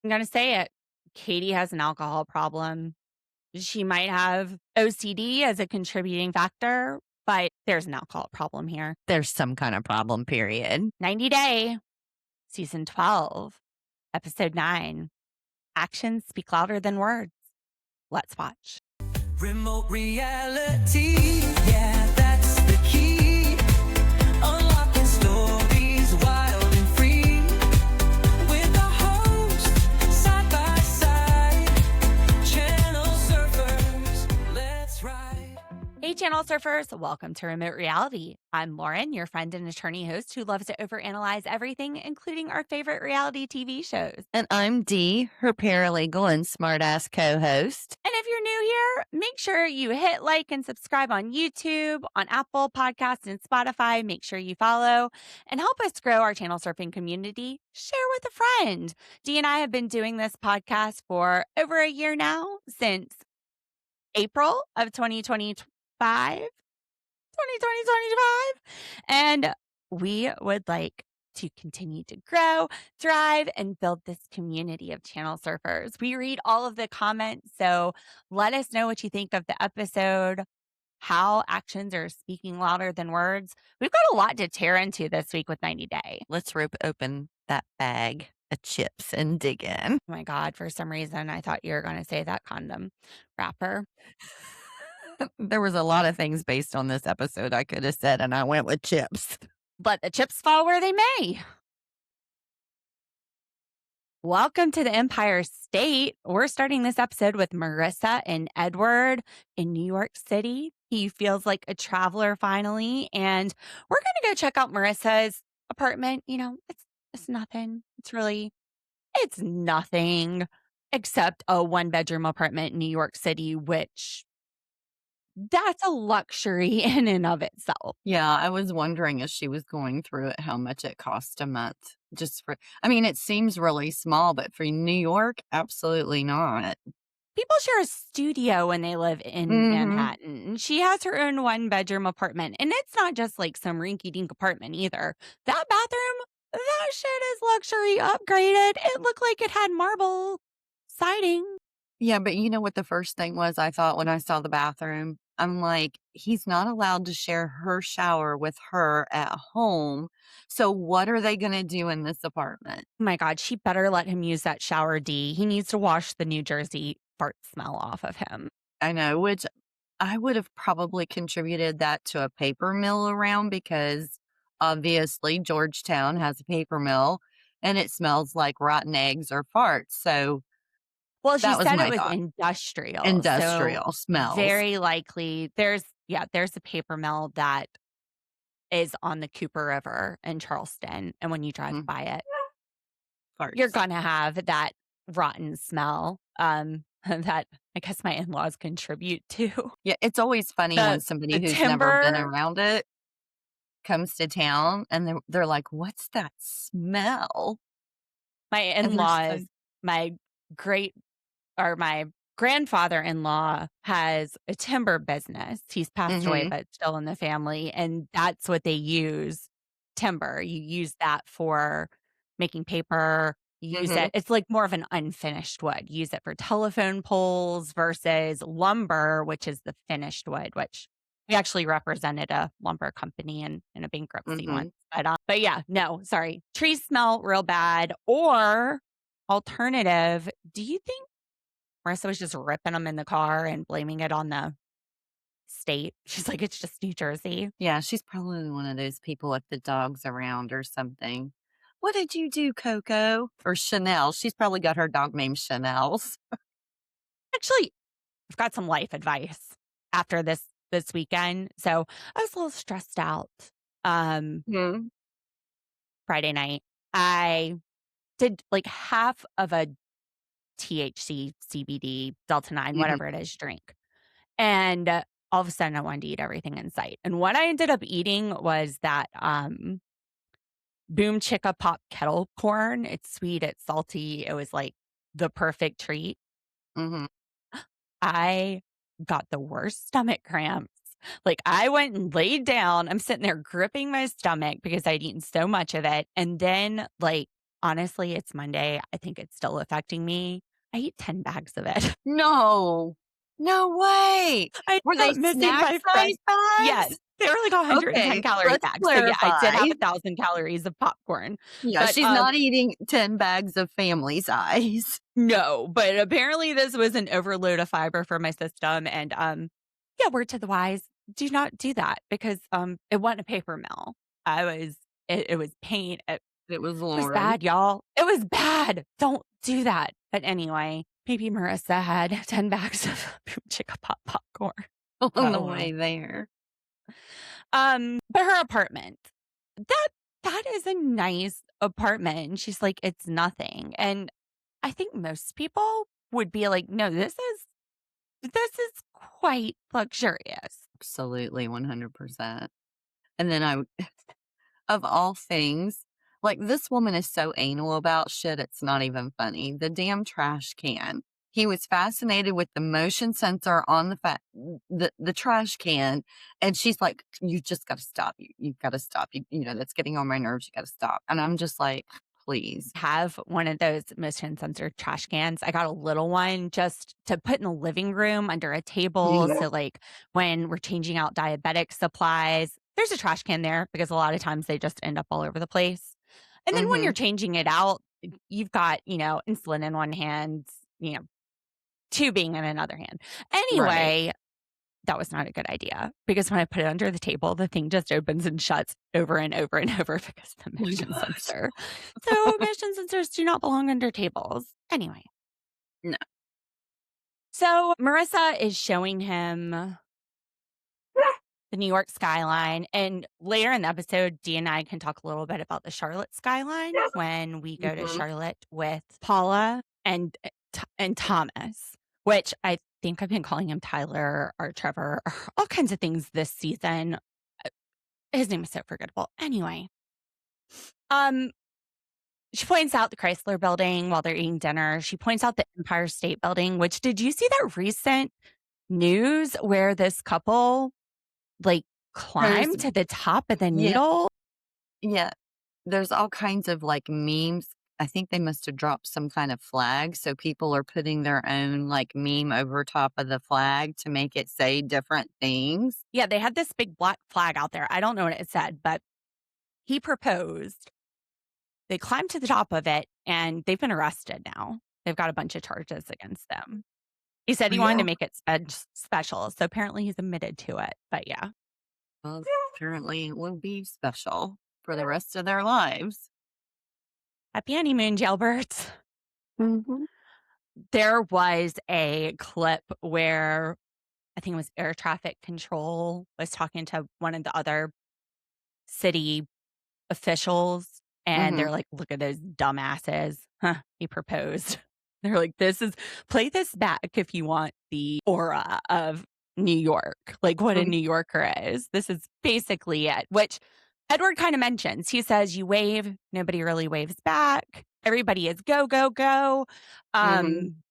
I'm going to say it. Catie has an alcohol problem. She might have OCD as a contributing factor, but there's an alcohol problem here. There's some kind of problem, period. 90 Day, Season 12, Episode 9. Actions speak louder than words. Let's watch. Remote reality, yeah, that's the key. Unlocking stories wild and free. With the host, side by side. Channel surfers, let's ride. Hey, Channel Surfers. Welcome to Remote Reality. I'm Lauren, your friend and attorney host who loves to overanalyze everything, including our favorite reality TV shows. And I'm Dee, her paralegal and smartass co-host. And if you're new here, make sure you hit like and subscribe on YouTube, on Apple Podcasts, and Spotify. Make sure you follow and help us grow our channel surfing community. Share with a friend. Dee and I have been doing this podcast for over a year now, since April of 2025. 2025. And we would like to continue to grow, thrive, and build this community of channel surfers. We read all of the comments, so let us know what you think of the episode, how actions are speaking louder than words. We've got a lot to tear into this week with 90 Day. Let's rip open that bag of chips and dig in. Oh my God, for some reason, I thought you were going to say that condom wrapper. There was a lot of things based on this episode I could have said, and I went with chips. Let the chips fall where they may. Welcome to the Empire State. We're starting this episode with Marissa and Edward in New York City. He feels like a traveler finally, and we're going to go check out Marissa's apartment. You know, it's nothing. It's nothing except a one-bedroom apartment in New York City, which that's a luxury in and of itself. Yeah, I was wondering as she was going through it how much it cost a month. It seems really small, but for New York, absolutely not. People share a studio when they live in Manhattan. She has her own one-bedroom apartment, and it's not just like some rinky-dink apartment either. That bathroom, that shit is luxury upgraded. It looked like it had marble siding. Yeah, but you know what the first thing was I thought when I saw the bathroom? I'm like, he's not allowed to share her shower with her at home. So what are they going to do in this apartment? Oh my God, she better let him use that shower, D. He needs to wash the New Jersey fart smell off of him. I know, which I would have probably contributed that to a paper mill around because obviously Georgetown has a paper mill and it smells like rotten eggs or farts. So well, she that was said my it was thought. industrial. Industrial so smells. very likely there's a paper mill that is on the Cooper River in Charleston. And when you drive by it, Farts. you're going to have that rotten smell that I guess my in-laws contribute to. Yeah, it's always funny when somebody who's never been around it comes to town and they're like, what's that smell? My in-laws, my grandfather-in-law has a timber business. He's passed away, but still in the family. And that's what they use, timber. You use that for making paper. You use it. It's like more of an unfinished wood. You use it for telephone poles versus lumber, which is the finished wood, which we actually represented a lumber company in a bankruptcy once. But yeah, no, sorry. Trees smell real bad. Or alternative, do you think Marissa was just ripping them in the car and blaming it on the state? She's like, it's just New Jersey. Yeah, she's probably one of those people with the dogs around or something. What did you do, Coco? Or Chanel? She's probably got her dog named Chanel's. Actually, I've got some life advice after this weekend. So I was a little stressed out. Friday night, I did like half of a THC, CBD, Delta 9, whatever it is, drink. And all of a sudden I wanted to eat everything in sight. And what I ended up eating was that Boom Chicka Pop kettle corn. It's sweet, it's salty. It was like the perfect treat. I got the worst stomach cramps. Like I went and laid down. I'm sitting there gripping my stomach because I'd eaten so much of it. And then like honestly, it's Monday. I think it's still affecting me. I eat 10 bags of it. No. No way. I Were they ended up missing snack my size friend. Yes, bags? they were like 110 Okay, calorie let's bags. So yeah, I did clarify. have 1,000 calories of popcorn. Yeah, But she's not eating 10 bags of family size. no, but apparently this was an overload of fiber for my system. And yeah, word to the wise, do not do that because it wasn't a paper mill. It was pain. It was It was Lauren bad, y'all. It was bad. Don't do that. But anyway, maybe Marissa had 10 bags of boom chicka pop popcorn. on the Oh way well. there. But her apartment, that that is a nice apartment. And she's like, it's nothing. And I think most people would be like, no, this is quite luxurious. Absolutely, 100%. And then of all things, like this woman is so anal about shit, it's not even funny. The damn trash can. He was fascinated with the motion sensor on the trash can, and she's like, "You just got to stop. You've got to stop. That's getting on my nerves. You got to stop." And I'm just like, "Please." Have one of those motion sensor trash cans. I got a little one just to put in the living room under a table. Yeah. So, like, when we're changing out diabetic supplies, there's a trash can there because a lot of times they just end up all over the place. And then when you're Mhm. changing it out, you've got, insulin in one hand, tubing in another hand. Right. Anyway, that was not a good idea because when I put it under the table, the thing just opens and shuts over and over and over because of the Oh my motion gosh. sensor. So motion sensors do not belong under tables. Anyway, No. so Marissa is showing him the New York skyline. And later in the episode, Dee and I can talk a little bit about the Charlotte skyline when we go to Mhm. Charlotte with Paula and Thomas, which I think I've been calling him Tyler or Trevor or all kinds of things this season. His name is so forgettable. Anyway, um, she points out the Chrysler Building while they're eating dinner. She points out the Empire State Building. Which did you see that recent news where this couple like There's climbed to the top of the yeah, needle? yeah. There's all kinds of like memes. I think they must have dropped some kind of flag. So people are putting their own like meme over top of the flag to make it say different things. Yeah, they had this big black flag out there. I don't know what it said, but he proposed. They climbed to the top of it and they've been arrested now. They've got a bunch of charges against them. He said he wanted Yeah. to make it special. So apparently he's admitted to it. But yeah. Well, apparently it will be special for the rest of their lives. Happy honeymoon, jailbirds. Mhm. There was a clip where I think it was air traffic control was talking to one of the other city officials, and they're Mhm. like, "Look at those dumbasses. Huh, he proposed." They're like, play this back if you want the aura of New York, like what a Mhm. New Yorker is. This is basically it, which Edward kind of mentions. He says, you wave, nobody really waves back. Everybody is go, go, go. Mhm. Um,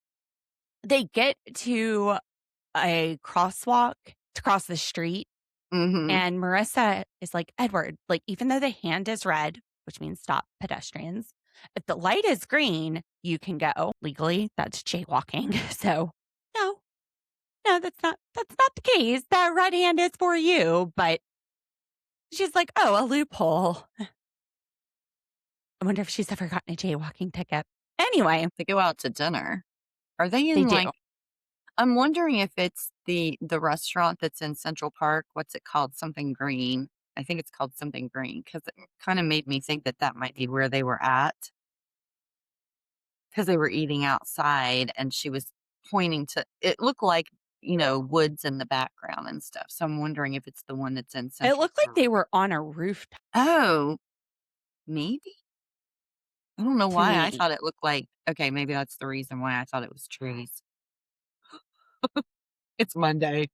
they get to a crosswalk to cross the street. Mhm. And Marissa is like, Edward, like, even though the hand is red, which means stop pedestrians, if the light is green, you can go legally. That's jaywalking. So no, no, that's not the case. That red hand is for you. But she's like, oh, a loophole. I wonder if she's ever gotten a jaywalking ticket. Anyway, They go out to dinner. Are they they in do. like I'm wondering if it's the restaurant that's in Central Park. What's it called? Something Green. I think it's called something Green because it kind of made me think that that might be where they were at because they were eating outside and she was pointing to it looked like, woods in the background and stuff. So I'm wondering if it's the one that's in It Central looked like Park. they were on a rooftop Oh, maybe? I don't know to why I me. thought it looked like okay, maybe that's the reason why I thought it was trees. It's Monday.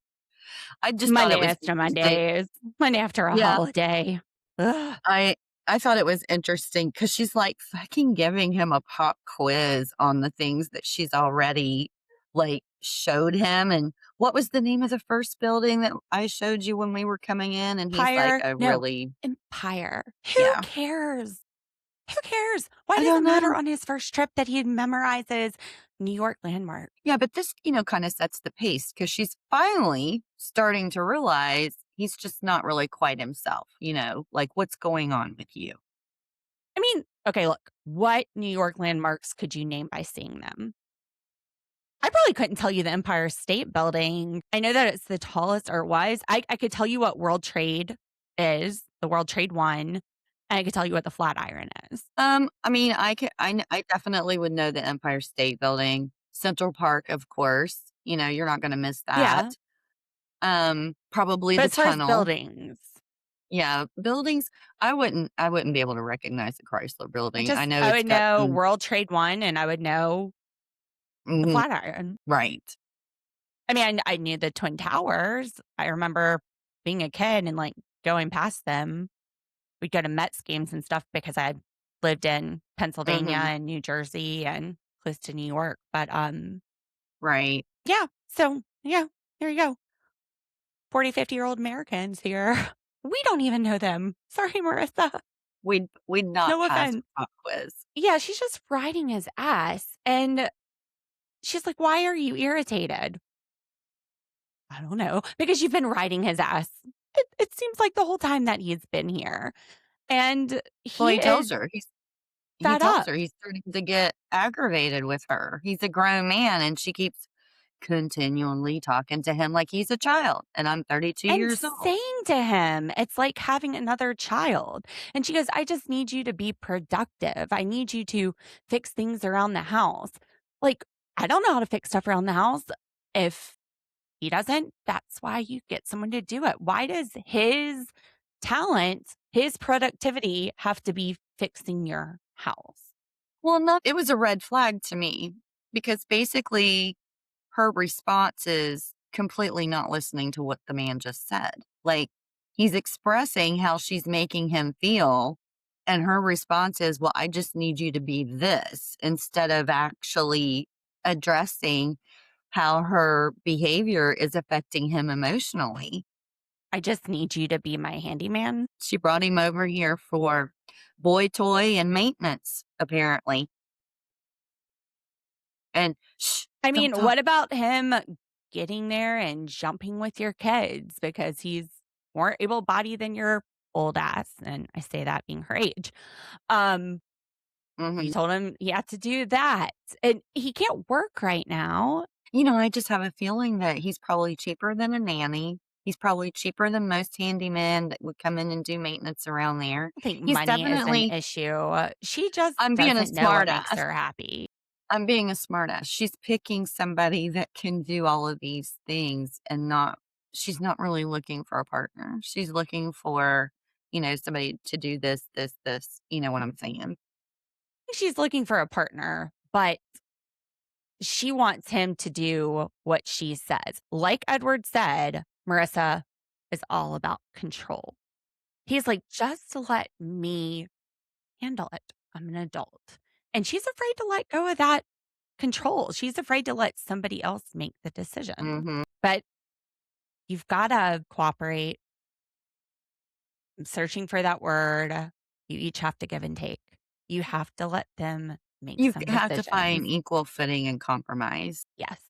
I just thought it Monday was after interesting. Mondays, Monday after a Yeah. holiday. Ugh. I thought it was interesting because she's, like, fucking giving him a pop quiz on the things that she's already, like, showed him, and what was the name of the first building that I showed you when we were coming in? And he's like, Empire. "I No, really." Empire. Who Yeah. cares? Who cares? Why I does it don't matter know. on his first trip that he memorizes New York landmark? Yeah, but this, kind of sets the pace because she's finally starting to realize he's just not really quite himself, like what's going on with you? I mean, okay, look, what New York landmarks could you name by seeing them? I probably couldn't tell you the Empire State Building. I know that it's the tallest, or it was. I could tell you what World Trade is, the World Trade One, and I could tell you what the Flatiron is. I mean, I definitely would know the Empire State Building, Central Park, of course. You're not going to miss Yeah, that. Probably but the as far as tunnel. buildings, Yeah, buildings. I wouldn't be able to recognize the Chrysler Building. I know I it's would got know some. World Trade One, and I would know the Mhm, Flatiron. right. I mean, I knew the Twin Towers. I remember being a kid and like going past them. We'd go to Mets games and stuff because I lived in Pennsylvania Hmm. and New Jersey and close to New York. But Right. yeah. So yeah, there you go. 40, 50-year-old Americans here. We don't even know them. Sorry, Marissa. We'd not No pass a offense. pop quiz. Yeah, she's just riding his ass. And she's like, why are you irritated? I don't know. Because you've been riding his ass. It seems like the whole time that he's been here. And Well, he he tells is her he fed tells up. her he's starting to get aggravated with her. He's a grown man, and she keeps continually talking to him like he's a child. And I'm 32 And years old. saying to him, it's like having another child. And she goes, I just need you to be productive. I need you to fix things around the house. Like, I don't know how to fix stuff around the house. If he doesn't, that's why you get someone to do it. Why does his talent, his productivity have to be fixing your house? Well, no, it was a red flag to me because basically her response is completely not listening to what the man just said. Like he's expressing how she's making him feel. And her response is, well, I just need you to be this instead of actually addressing how her behavior is affecting him emotionally. I just need you to be my handyman. She brought him over here for boy toy and maintenance, apparently. And shh, I don't mean, talk. what about him getting there and jumping with your kids because he's more able bodied than your old ass? And I say that being her age. Um, you Mhm. told him he had to do that. And he can't work right now. I just have a feeling that he's probably cheaper than a nanny. He's probably cheaper than most handymen that would come in and do maintenance around there. I think He's money is an definitely, issue. She just I'm being a doesn't know what smart makes ass. her happy. I'm being a smart ass. She's picking somebody that can do all of these things and she's not really looking for a partner. She's looking for, somebody to do this. You know what I'm saying? She's looking for a partner, but she wants him to do what she says. Like Edward said, Marissa is all about control. He's like, just let me handle it. I'm an adult. And she's afraid to let go of that control. She's afraid to let somebody else make the decision. Hmm. But you've got to cooperate. I'm searching for that word. You each have to give and take. You have to let them make You some have to find decisions. equal footing and compromise. Yes.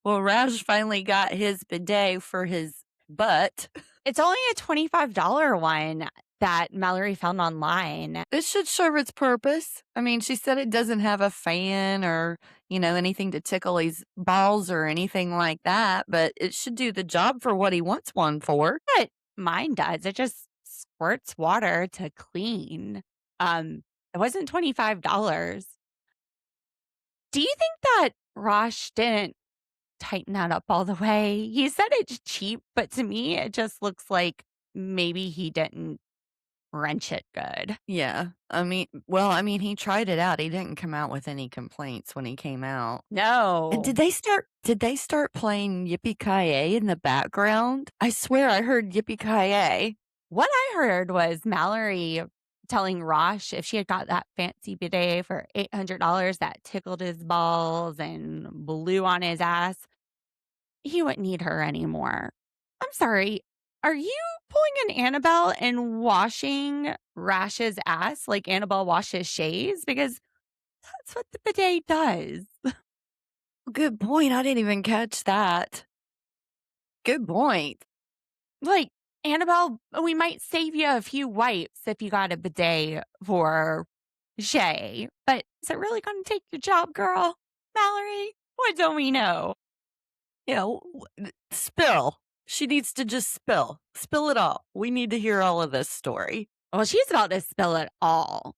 Well, Raj finally got his bidet for his butt. It's only a $25 one that Mallory found online. It should serve its purpose. I mean, she said it doesn't have a fan or, anything to tickle his balls or anything like that, but it should do the job for what he wants one for. But mine does. It just squirts water to clean. It wasn't $25. Do you think that Rosh didn't tighten that up all the way? He said it's cheap, but to me, it just looks like maybe he didn't wrench it good. Yeah. He tried it out. He didn't come out with any complaints when he came out. And No. did they start playing Yippee-Ki-Yay in the background? I swear I heard Yippee-Ki-Yay. What I heard was Mallory telling Rosh if she had got that fancy bidet for $800 that tickled his balls and blew on his ass, he wouldn't need her anymore. I'm sorry. Are you pulling an Annabelle and washing Rash's ass like Annabelle washes Shay's? Because that's what the bidet does. Good point. I didn't even catch that. Good point. Like, Annabelle, we might save you a few wipes if you got a bidet for Shay, but is it really going to take your job, girl? Mallory, what don't we know? Spill. She needs to just spill. Spill it all. We need to hear all of this story. Well, she's about to spill it all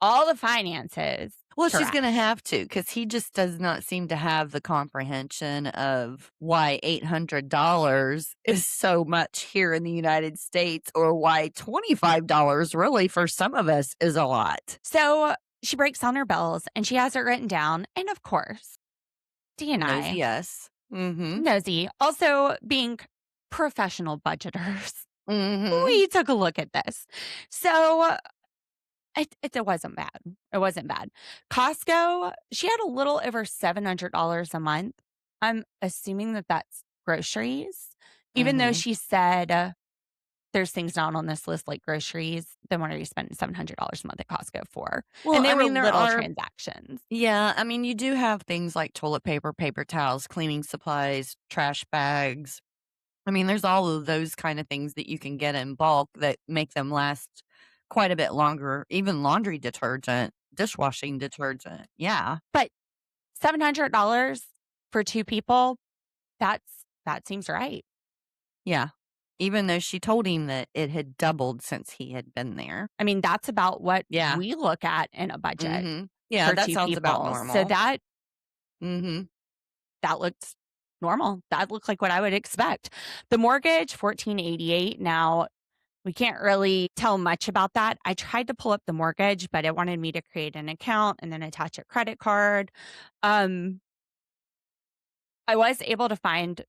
the finances. Well, she's Correct. going to have to because he just does not seem to have the comprehension of why $800 is so much here in the United States or why $25 really for some of us is a lot. So she breaks down her bills and she has it written down. And of course, Dee and I, Yes. Mm-hmm. nosy, also being professional budgeters, Mm-hmm. we took a look at this. So it wasn't bad. It wasn't bad. Costco, she had a little over $700 a month. I'm assuming that that's groceries, even though Mm-hmm. she said there's things not on this list like groceries. Then what are you spending $700 a month at Costco for? Well, And they I were mean, there little are transactions. Yeah, I mean, you do have things like toilet paper, paper towels, cleaning supplies, trash bags. I mean, there's all of those kind of things that you can get in bulk that make them last quite a bit longer, even laundry detergent, dishwashing detergent. Yeah. But $700 for two people, that seems right. Yeah. Even though she told him that it had doubled since he had been there. I mean, that's about what Yeah. we look at in a budget Yeah, for that two sounds about people. So normal. that looked normal. That looked like what I would expect. The mortgage, $1,488. Now, we can't really tell much about that. I tried to pull up the mortgage, but it wanted me to create an account and then attach a credit card. I was able to find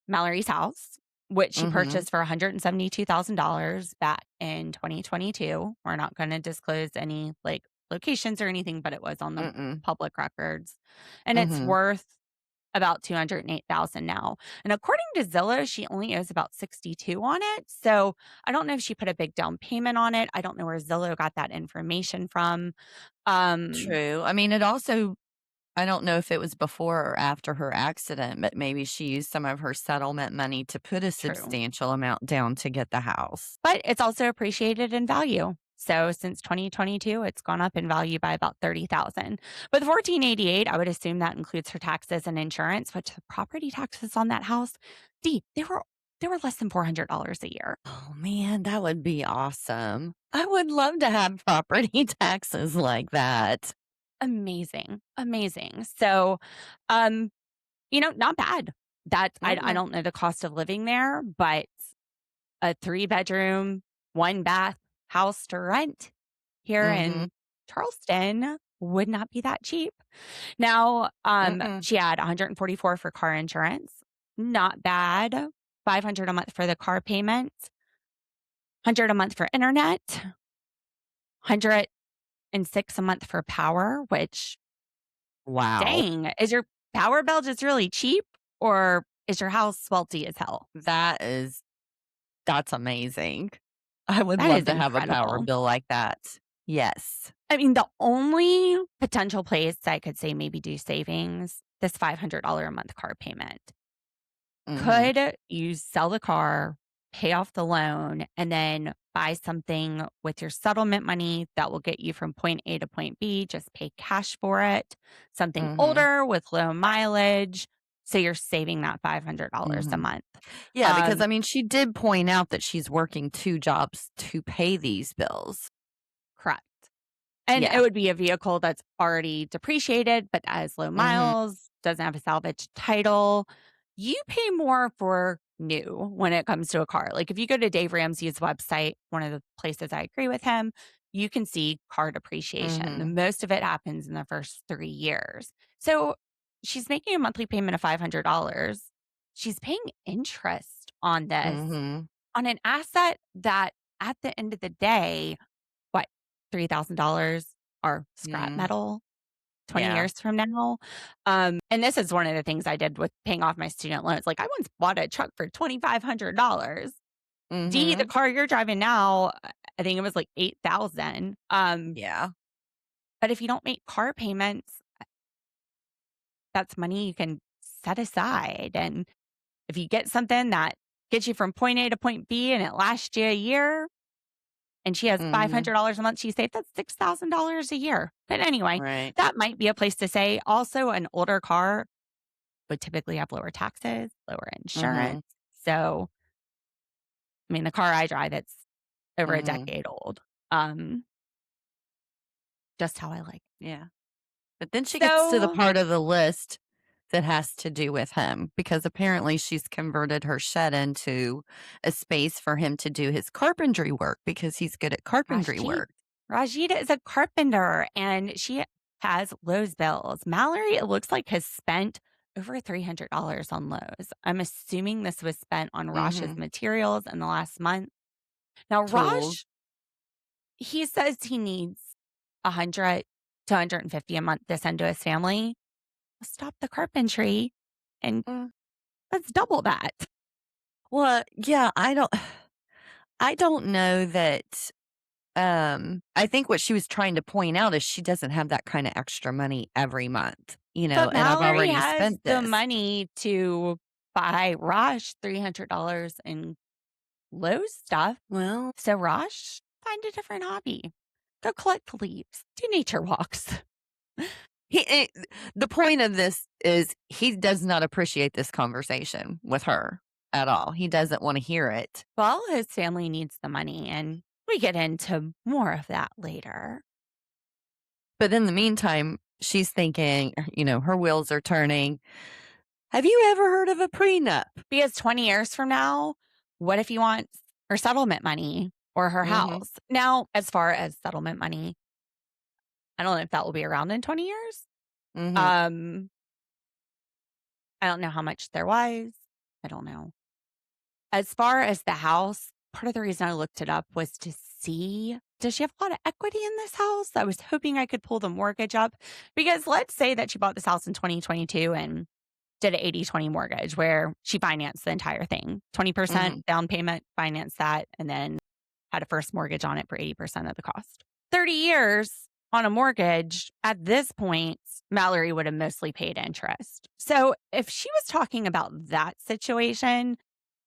Mallory's house, which she purchased for $172,000 back in 2022. We're not going to disclose any like locations or anything, but it was on the Mm-mm. public records, and it's worth about $208,000 now. And according to Zillow, she only owes about 62 on it. So I don't know if she put a big down payment on it. I don't know where Zillow got that information from. True. I mean, it also I don't know if it was before or after her accident, but maybe she used some of her settlement money to put a True. substantial amount down to get the house. But it's also appreciated in value. So since 2022, it's gone up in value by about $30,000. But the $1,488, I would assume that includes her taxes and insurance, which the property taxes on that house, they were less than $400 a year. Oh man, that would be awesome. I would love to have property taxes like that. Amazing. So, not bad. I don't know the cost of living there, but a 3-bedroom, 1-bath house to rent here in Charleston would not be that cheap. Now, she had $144 for car insurance. Not bad. $500 a month for the car payment. $100 a month for internet. $106 a month for power, which Wow. dang, is your power bill just really cheap or is your house swelty as hell? That's amazing. I would That love is to have a power incredible. bill like that. Yes. I mean, the only potential place I could say maybe do savings, this $500 a month car payment. Could you sell the car, pay off the loan, and then buy something with your settlement money that will get you from point A to point B? Just pay cash for it. Something older with low mileage. So you're saving that $500 a month. Yeah, because I mean, she did point out that she's working 2 jobs to pay these bills. Correct. And Yeah. it would be a vehicle that's already depreciated, but has low miles, doesn't have a salvage title. You pay more for new when it comes to a car. Like if you go to Dave Ramsey's website, one of the places I agree with him, you can see car depreciation. The most of it happens in the first 3 years. So she's making a monthly payment of $500. She's paying interest on this, on an asset that at the end of the day, what, $3,000 are scrap metal 20 Yeah. years from now. And this is one of the things I did with paying off my student loans. Like I once bought a truck for $2,500. Dee, the Mhm. car you're driving now, I think it was like 8,000. Yeah. But if you don't make car payments, that's money you can set aside. And if you get something that gets you from point A to point B and it lasts you a year, and she has Mhm. $500 a month she saved, that's $6,000 a year. But anyway, Right. that might be a place to say. Also, an older car would typically have lower taxes, lower insurance. Mhm. So, I mean, the car I drive, it's over a Mhm. decade old. Um, just how I like it. Yeah. But then she gets to the So, part of the list that has to do with him because apparently she's converted her shed into a space for him to do his carpentry work because he's good at carpentry Rashid work. Rashida is a carpenter and she has Lowe's bills. Mallory, it looks like, has spent over $300 on Lowe's. I'm assuming this was spent on Rash's Mhm. materials in the last month. Now, Tools. Rash, he says he needs 100 to 150 a month to send to his family. Stop the carpentry and Mm. let's double that. Well, yeah, I don't know that I think what she was trying to point out is she doesn't have that kind of extra money every month, But and I've Mallory already has spent the this. money to buy Raj $300 in Lowe's stuff. Well, So, Raj, find a different hobby. Go collect leaves. Do nature walks. he it, the point of this is he does not appreciate this conversation with her at all. He doesn't want to hear it. Well, his family needs the money, and we get into more of that later. But in the meantime, she's thinking, her wheels are turning. Have you ever heard of a prenup? Because 20 years from now, what if he wants her settlement money or her Mhm. house? Now, as far as settlement money, I don't know if that will be around in 20 years. Mhm. Um, I don't know how much there was. I don't know. As far as the house, part of the reason I looked it up was to see, does she have a lot of equity in this house? I was hoping I could pull the mortgage up because let's say that she bought this house in 2022 and did an 80/20 mortgage where she financed the entire thing. 20% Mhm. down payment, financed that, and then had a first mortgage on it for 80% of the cost. 30 years on a mortgage, at this point, Mallory would have mostly paid interest. So if she was talking about that situation,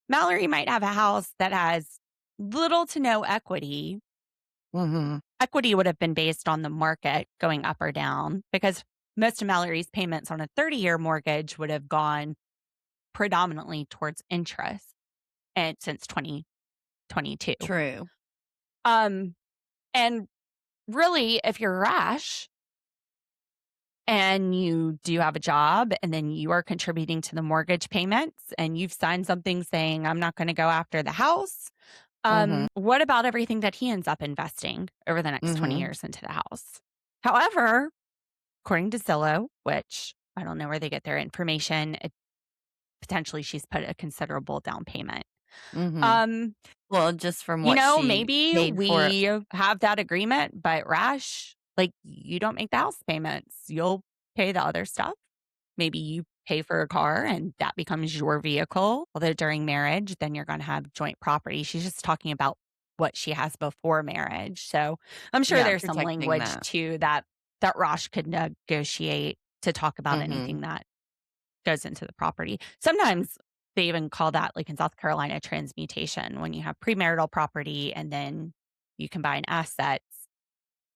Mallory might have a house that has little to no equity. Mhm. Equity would have been based on the market going up or down because most of Mallory's payments on a 30-year mortgage would have gone predominantly towards interest and since 2022. True. Um, and really, if you're rash and you do have a job and then you are contributing to the mortgage payments and you've signed something saying, I'm not going to go after the house. Mhm. What about everything that he ends up investing over the next 20 Mhm. years into the house? However, according to Zillow, which I don't know where they get their information, potentially she's put a considerable down payment. Mhm. Um, Well, just from what she Maybe paid for it. we have that agreement, but Rash, like, you don't make the house payments. You'll pay the other stuff. Maybe you pay for a car and that becomes your vehicle. Although during marriage, then you're going to have joint property. She's just talking about what she has before marriage. So I'm sure Yeah, there's some protecting language that. too that Rosh could negotiate to talk about Mhm. anything that goes into the property. Sometimes they even call that, like in South Carolina, transmutation when you have premarital property and then you combine assets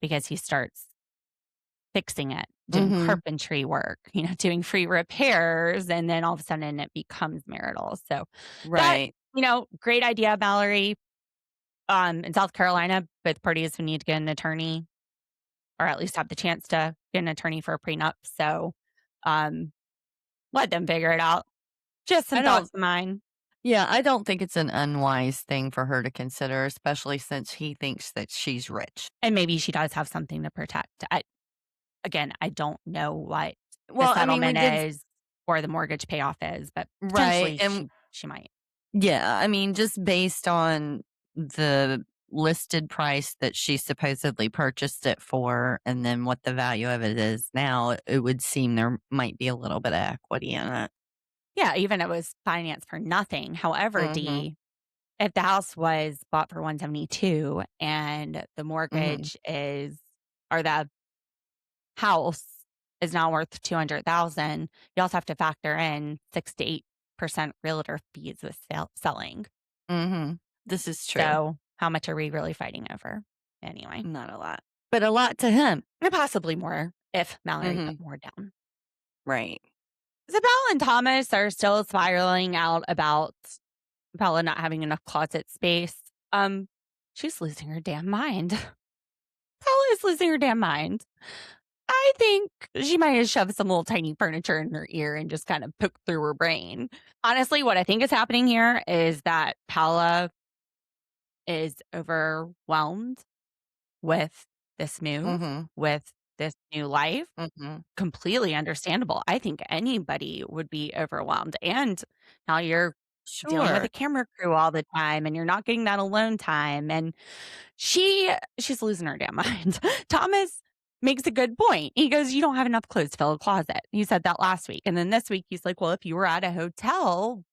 because he starts fixing it, doing Mhm. carpentry work, doing free repairs, and then all of a sudden it becomes marital. So that, Right. great idea, Mallory. In South Carolina, both parties would need to get an attorney or at least have the chance to get an attorney for a prenup. So um, let them figure it out. Just some I don't thoughts of mine. Yeah, I don't think it's an unwise thing for her to consider, especially since he thinks that she's rich. And maybe she does have something to protect. Again, I don't know what the Well, I mean, we settlement did. is or the mortgage payoff is, but Right, potentially and she might. yeah, I mean, just based on the listed price that she supposedly purchased it for and then what the value of it is now, it would seem there might be a little bit of equity in it. Yeah, even if it was financed for nothing. However, Mhm. D, if the house was bought for 172 and the Mm-hmm. mortgage is or the house is now worth 200,000, you also have to factor in 6 to 8% realtor fees with selling. Mm-hmm. This is true. So, how much are we really fighting over? Anyway, Not a lot, but a lot to him. and possibly more if Mallory Mm-hmm. put more down. Right. So, Paula and Thomas are still spiraling out about Paula not having enough closet space. She's losing her damn mind. Paula is losing her damn mind. I think she might have shoved some little tiny furniture in her ear and just kind of poked through her brain. Honestly, what I think is happening here is that Paula is overwhelmed with this move, Mm-hmm. with this new life. Mm-hmm. Completely understandable. I think anybody would be overwhelmed. And now you're dealing with a Sure. camera crew all the time and you're not getting that alone time. And she's losing her damn mind. Thomas makes a good point. He goes, "You don't have enough clothes to fill a closet." He said that last week. And then this week he's like, "Well, if you were at a hotel,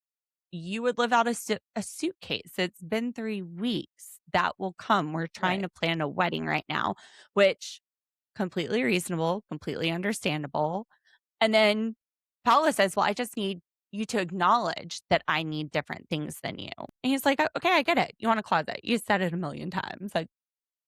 you would live out a suitcase. It's been 3 weeks. That will come. We're trying Right. to plan a wedding right now," which completely reasonable, completely understandable. And then Paula says, "Well, I just need you to acknowledge that I need different things than you." And he's like, "Okay, I get it. You want a closet. You said it a million times. Like,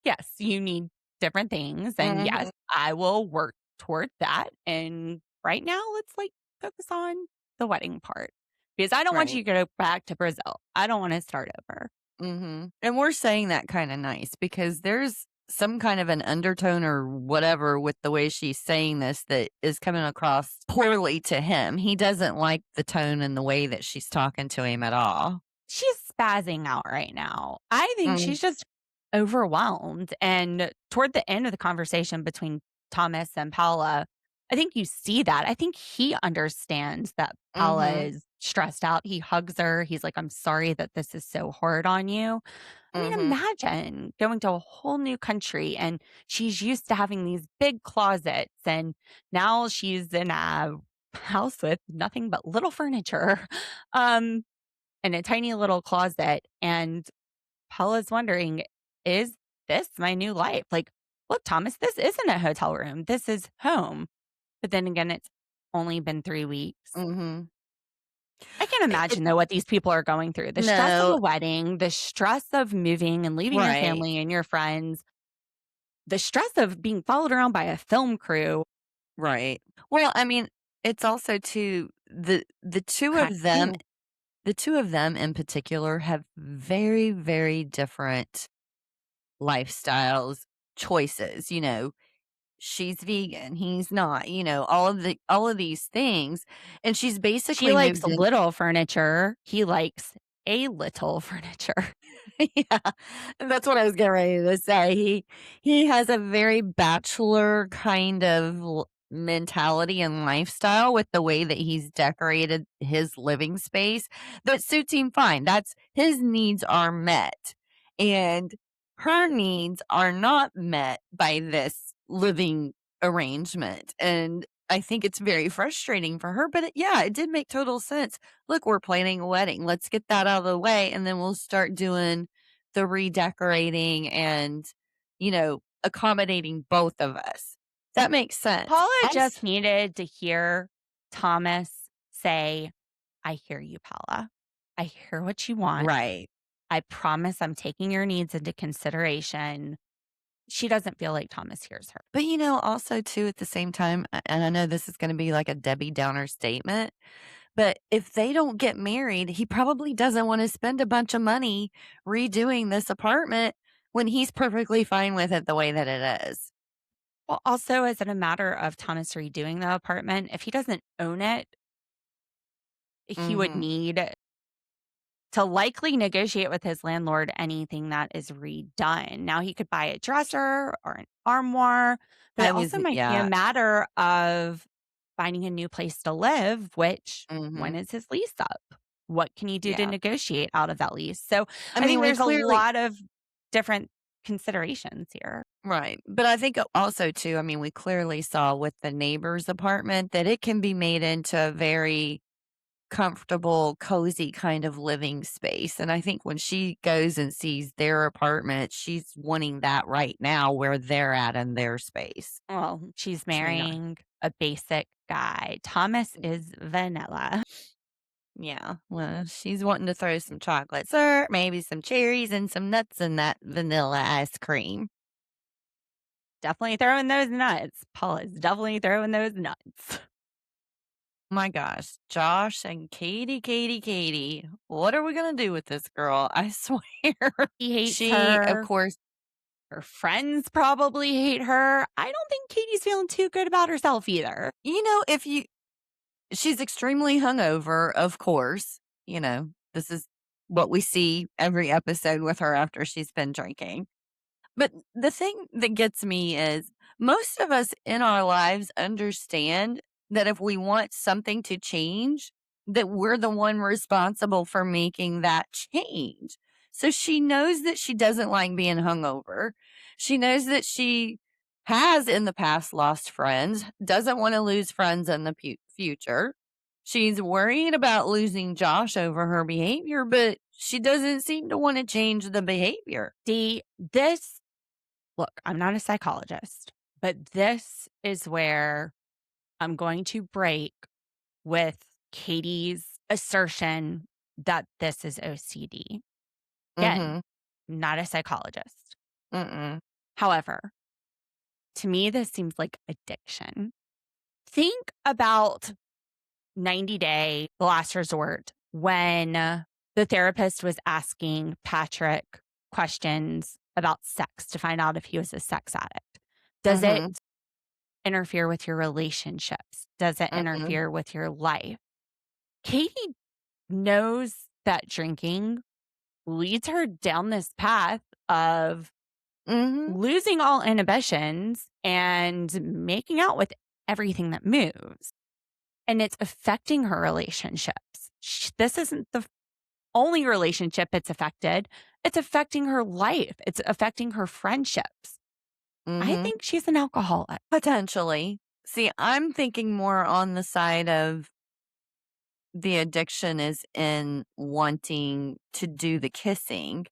yes, you need different things. And Mm-hmm. yes, I will work toward that. And right now, let's like focus on the wedding part because I don't want Right. you to go back to Brazil. I don't want to start over." Mm-hmm. And we're saying that kind of nice because there's some kind of an undertone or whatever with the way she's saying this that is coming across poorly to him. He doesn't like the tone and the way that she's talking to him at all. She's spazzing out right now. I think Mm, she's just overwhelmed. And toward the end of the conversation between Thomas and Paula, I think you see that. I think he understands that Paula mm-hmm. is stressed out. He hugs her. He's like, "I'm sorry that this is so hard on you." I mean, Mm-hmm. imagine going to a whole new country and she's used to having these big closets and now she's in a house with nothing but little furniture. Um, in a tiny little closet. And Paula's wondering, is this my new life? Like, look, Thomas, this isn't a hotel room. This is home. But then again, it's only been 3 weeks. Mm-hmm. I can't It, imagine though what these people are going through. The stress of no, a wedding, the stress of moving and leaving your right. family and your friends, the stress of being followed around by a film crew, Right. Well, I mean, it's also too the two of them cracking. the two of them in particular have very, very different lifestyles, choices, she's vegan, he's not, all of these things. And she's She basically likes moved in. little furniture. He likes a little furniture. Yeah. And that's what I was getting ready to say. He has a very bachelor kind of mentality and lifestyle with the way that he's decorated his living space that suits him fine. That's his needs are met. And her needs are not met by this living arrangement. And I think it's very frustrating for her, but yeah, it did make total sense. Look, we're planning a wedding. Let's get that out of the way. And then we'll start doing the redecorating and, accommodating both of us. That makes sense. Paula just needed to hear Thomas say, "I hear you, Paula. I hear what you want. Right. I promise I'm taking your needs into consideration." She doesn't feel like Thomas hears her. But, also too, at the same time, and I know this is going to be like a Debbie Downer statement, but if they don't get married, he probably doesn't want to spend a bunch of money redoing this apartment when he's perfectly fine with it the way that it is. Well, also, is it a matter of Thomas redoing the apartment? If he doesn't own it, he would Mhm. need to likely negotiate with his landlord anything that is redone. Now, he could buy a dresser or an armoire, but I it was also might be a yeah. matter of finding a new place to live, which when Mhm. is his lease up? What can you do to Yeah. negotiate out of that lease? So I I mean, think we there's a clearly lot of different considerations here. right, but I think also too, I mean, we clearly saw with the neighbor's apartment that it can be made into a very comfortable, cozy kind of living space. And I think when she goes and sees their apartment, she's wanting that right now where they're at in their space. Well, she's Which may not. marrying a basic guy. Thomas is vanilla. Yeah. Well, she's wanting to throw some chocolate syrup, maybe some cherries and some nuts in that vanilla ice cream. Definitely throwing those nuts. Paula's definitely throwing those nuts. My gosh, Josh and Catie. What are we going to do with this girl? I swear. He hates She, of her. course, Her friends probably hate her. I don't think Katie's feeling too good about herself either. if she's extremely hungover, of course. This is what we see every episode with her after she's been drinking. But the thing that gets me is most of us in our lives understand that if we want something to change, that we're the one responsible for making that change. So she knows that she doesn't like being hungover. She knows that she has in the past lost friends, doesn't want to lose friends in the future. She's worried about losing Josh over her behavior, but she doesn't seem to want to change the behavior. Look, I'm not a psychologist, but this is where I'm going to break with Katie's assertion that this is OCD. Again, not a psychologist. Mm-mm. However, to me, this seems like addiction. Think about 90 Day, The Last Resort, when the therapist was asking Patrick questions about sex to find out if he was a sex addict. Does it interfere with your relationships? Does it interfere with your life? Catie knows that drinking leads her down this path of losing all inhibitions and making out with everything that moves. And it's affecting her relationships. This isn't the only relationship it's affected. It's affecting her life. It's affecting her friendships. I think she's an alcoholic. Potentially. See, I'm thinking more on the side of the addiction is in wanting to do the kissing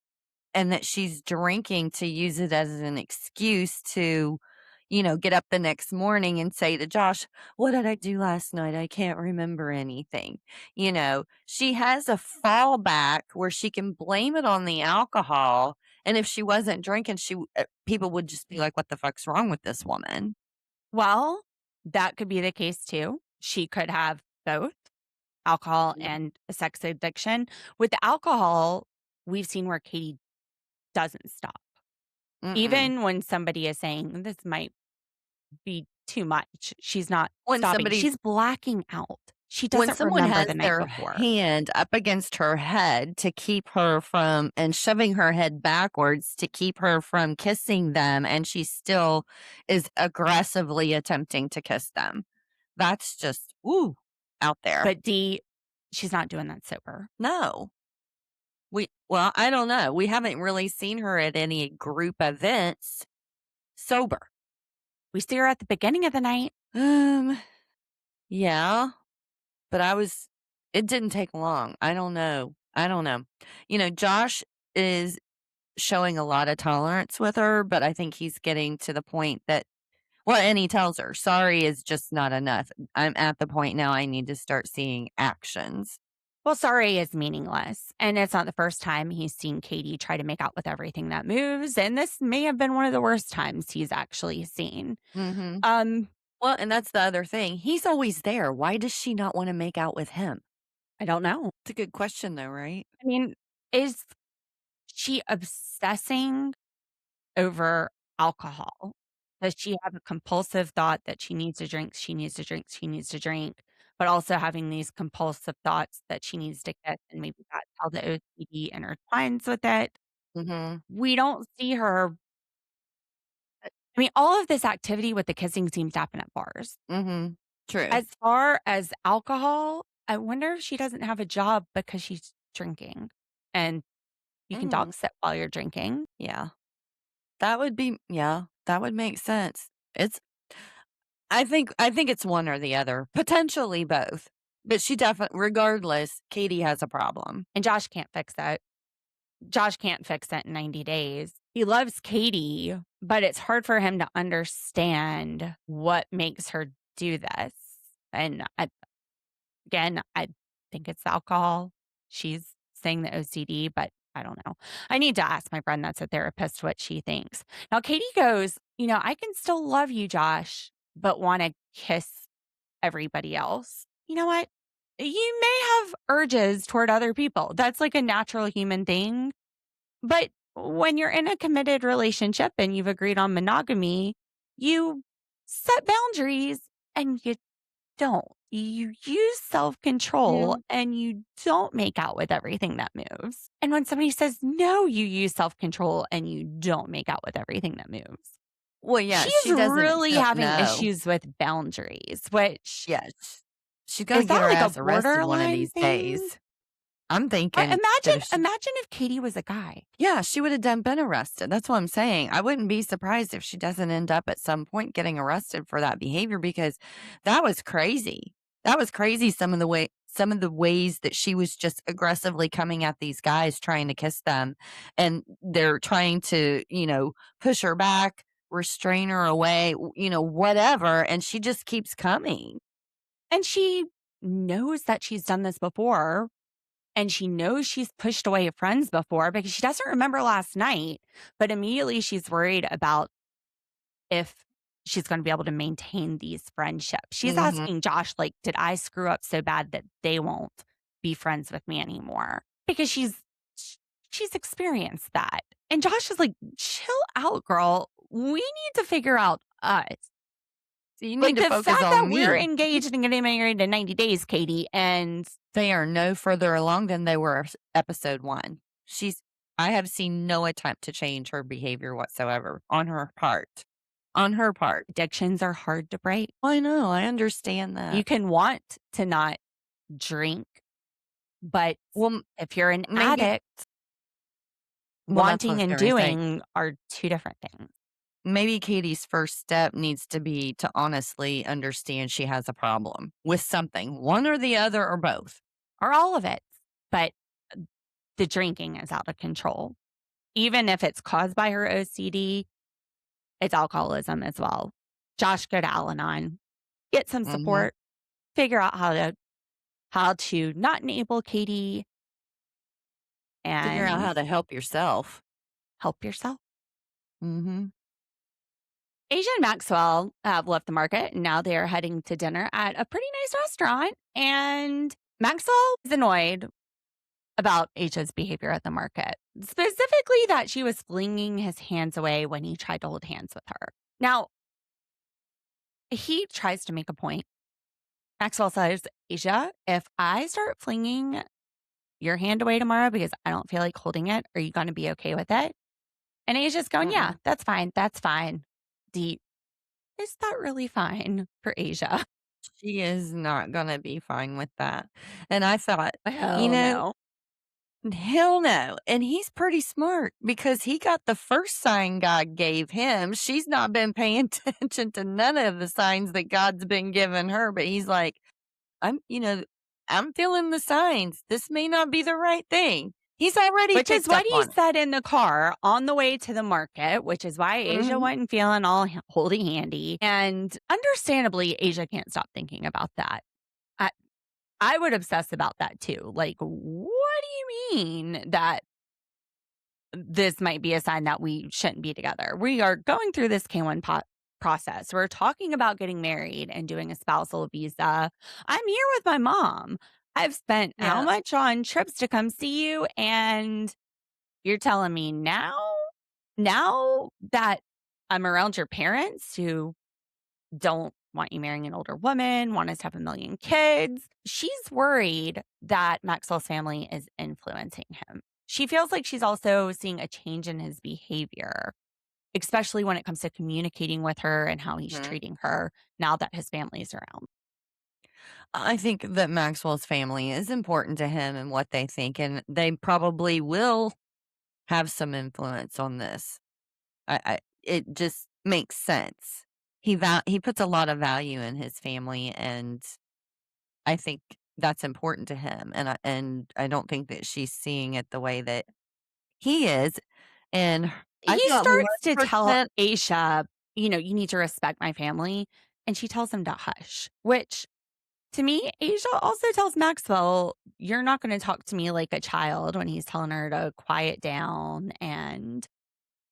and that she's drinking to use it as an excuse to, get up the next morning and say to Josh, "What did I do last night? I can't remember anything." She has a fallback where she can blame it on the alcohol. And if she wasn't drinking, people would just be like, "What the fuck's wrong with this woman?" Well, that could be the case too. She could have both alcohol and a sex addiction. With the alcohol, we've seen where Catie doesn't stop. Even when somebody is saying this might be too much, she's not stopping. She's blacking out. She When doesn't someone remember has the night their before. hand up against her head to keep her from and shoving her head backwards to keep her from kissing them, and she still is aggressively attempting to kiss them. That's just, out there. But Dee, she's not doing that sober. No. Well, I don't know. We haven't really seen her at any group events sober. We see her at the beginning of the night. Yeah. But it didn't take long. I don't know. Josh is showing a lot of tolerance with her, but I think he's getting to the point that, and he tells her, sorry is just not enough. I'm at the point now I need to start seeing actions. Well, sorry is meaningless. And it's not the first time he's seen Catie try to make out with everything that moves. And this may have been one of the worst times he's actually seen. Well, and that's the other thing. He's always there. Why does she not want to make out with him? I don't know. It's a good question, though, right? I mean, is she obsessing over alcohol? Does she have a compulsive thought that she needs to drink, but also having these compulsive thoughts that she needs to kiss, and maybe that's how the OCD intertwines with it? We don't see her. I mean, all of this activity with the kissing seems to happen at bars. True. As far as alcohol, I wonder if she doesn't have a job because she's drinking and you can dog sit while you're drinking. Yeah. That would make sense. I think it's one or the other, potentially both. But she definitely, regardless, Catie has a problem. And Josh can't fix it. Josh can't fix it in 90 days. He loves Catie, but it's hard for him to understand what makes her do this. And again, I think it's alcohol. She's saying the OCD, but I don't know. I need to ask my friend that's a therapist what she thinks. Now, Catie goes, I can still love you, Josh, but want to kiss everybody else. You know what? You may have urges toward other people. That's like a natural human thing. But when you're in a committed relationship and you've agreed on monogamy, you set boundaries and you don't. You use self control and you don't make out with everything that moves. And when somebody says, no, you use self control and you don't make out with everything that moves. Well, yeah, She's she doesn't really having know. issues with boundaries, which Yes. She's going to is get that her like ass a arrested one of borderline these thing? days. I'm thinking that Imagine if Catie was a guy. yeah, she would have been arrested. That's what I'm saying. I wouldn't be surprised if she doesn't end up at some point getting arrested for that behavior because that was crazy. That was crazy. Some of the ways that she was just aggressively coming at these guys trying to kiss them, and they're trying to, push her back, restrain her away, whatever, and she just keeps coming. And she knows that she's done this before. And she knows she's pushed away friends before because she doesn't remember last night, but immediately she's worried about if she's going to be able to maintain these friendships. She's asking Josh, like, did I screw up so bad that they won't be friends with me anymore? Because she's experienced that. And Josh is like, chill out, girl. We need to figure out us. So you Like need to the focus fact on that me. we're engaged and getting married in 90 days, Catie, and They are no further along than they were episode 1. I have seen no attempt to change her behavior whatsoever on her part. On her part. addictions are hard to break. I know, I understand that. You can want to not drink, but if you're an addict, wanting and doing are two different things. Maybe Catie's first step needs to be to honestly understand she has a problem with something, one or the other or both. Or all of it. But the drinking is out of control. Even if it's caused by her OCD, it's alcoholism as well. Josh, go to Al-Anon, get some support, figure out how to not enable Catie, and figure out how to help yourself. Help yourself. Mm-hmm. Asia and Maxwell have left the market, and now they are heading to dinner at a pretty nice restaurant. And Maxwell is annoyed about Asia's behavior at the market, specifically that she was flinging his hands away when he tried to hold hands with her. Now, he tries to make a point. Maxwell says, Asia, if I start flinging your hand away tomorrow because I don't feel like holding it, are you going to be okay with it? And Asia's going, yeah, that's fine. That's fine. Deep. Is that really fine for Asia? She is not going to be fine with that. And I thought, no. Hell no. And he's pretty smart because he got the first sign God gave him. She's not been paying attention to none of the signs that God's been giving her, but he's like, I'm feeling the signs. This may not be the right thing. He's already Which is what he said in the car on the way to the market, which is why Asia wasn't feeling all holdy handy. And understandably, Asia can't stop thinking about that. I would obsess about that too. Like, what do you mean that this might be a sign that we shouldn't be together? We are going through this K1 process. We're talking about getting married and doing a spousal visa. I'm here with my mom. I've spent how much on trips to come see you, and you're telling me now that I'm around your parents who don't want you marrying an older woman, want us to have a million kids. She's worried that Maxwell's family is influencing him. She feels like she's also seeing a change in his behavior, especially when it comes to communicating with her and how he's treating her now that his family is around. I think that Maxwell's family is important to him and what they think, and they probably will have some influence on this. It just makes sense. He puts a lot of value in his family, and I think that's important to him, and I don't think that she's seeing it the way that he is, and I He thought starts to tell 1%. Aisha, "You need to respect my family," and she tells him to hush, which to me, Asia also tells Maxwell, "You're not gonna talk to me like a child," when he's telling her to quiet down and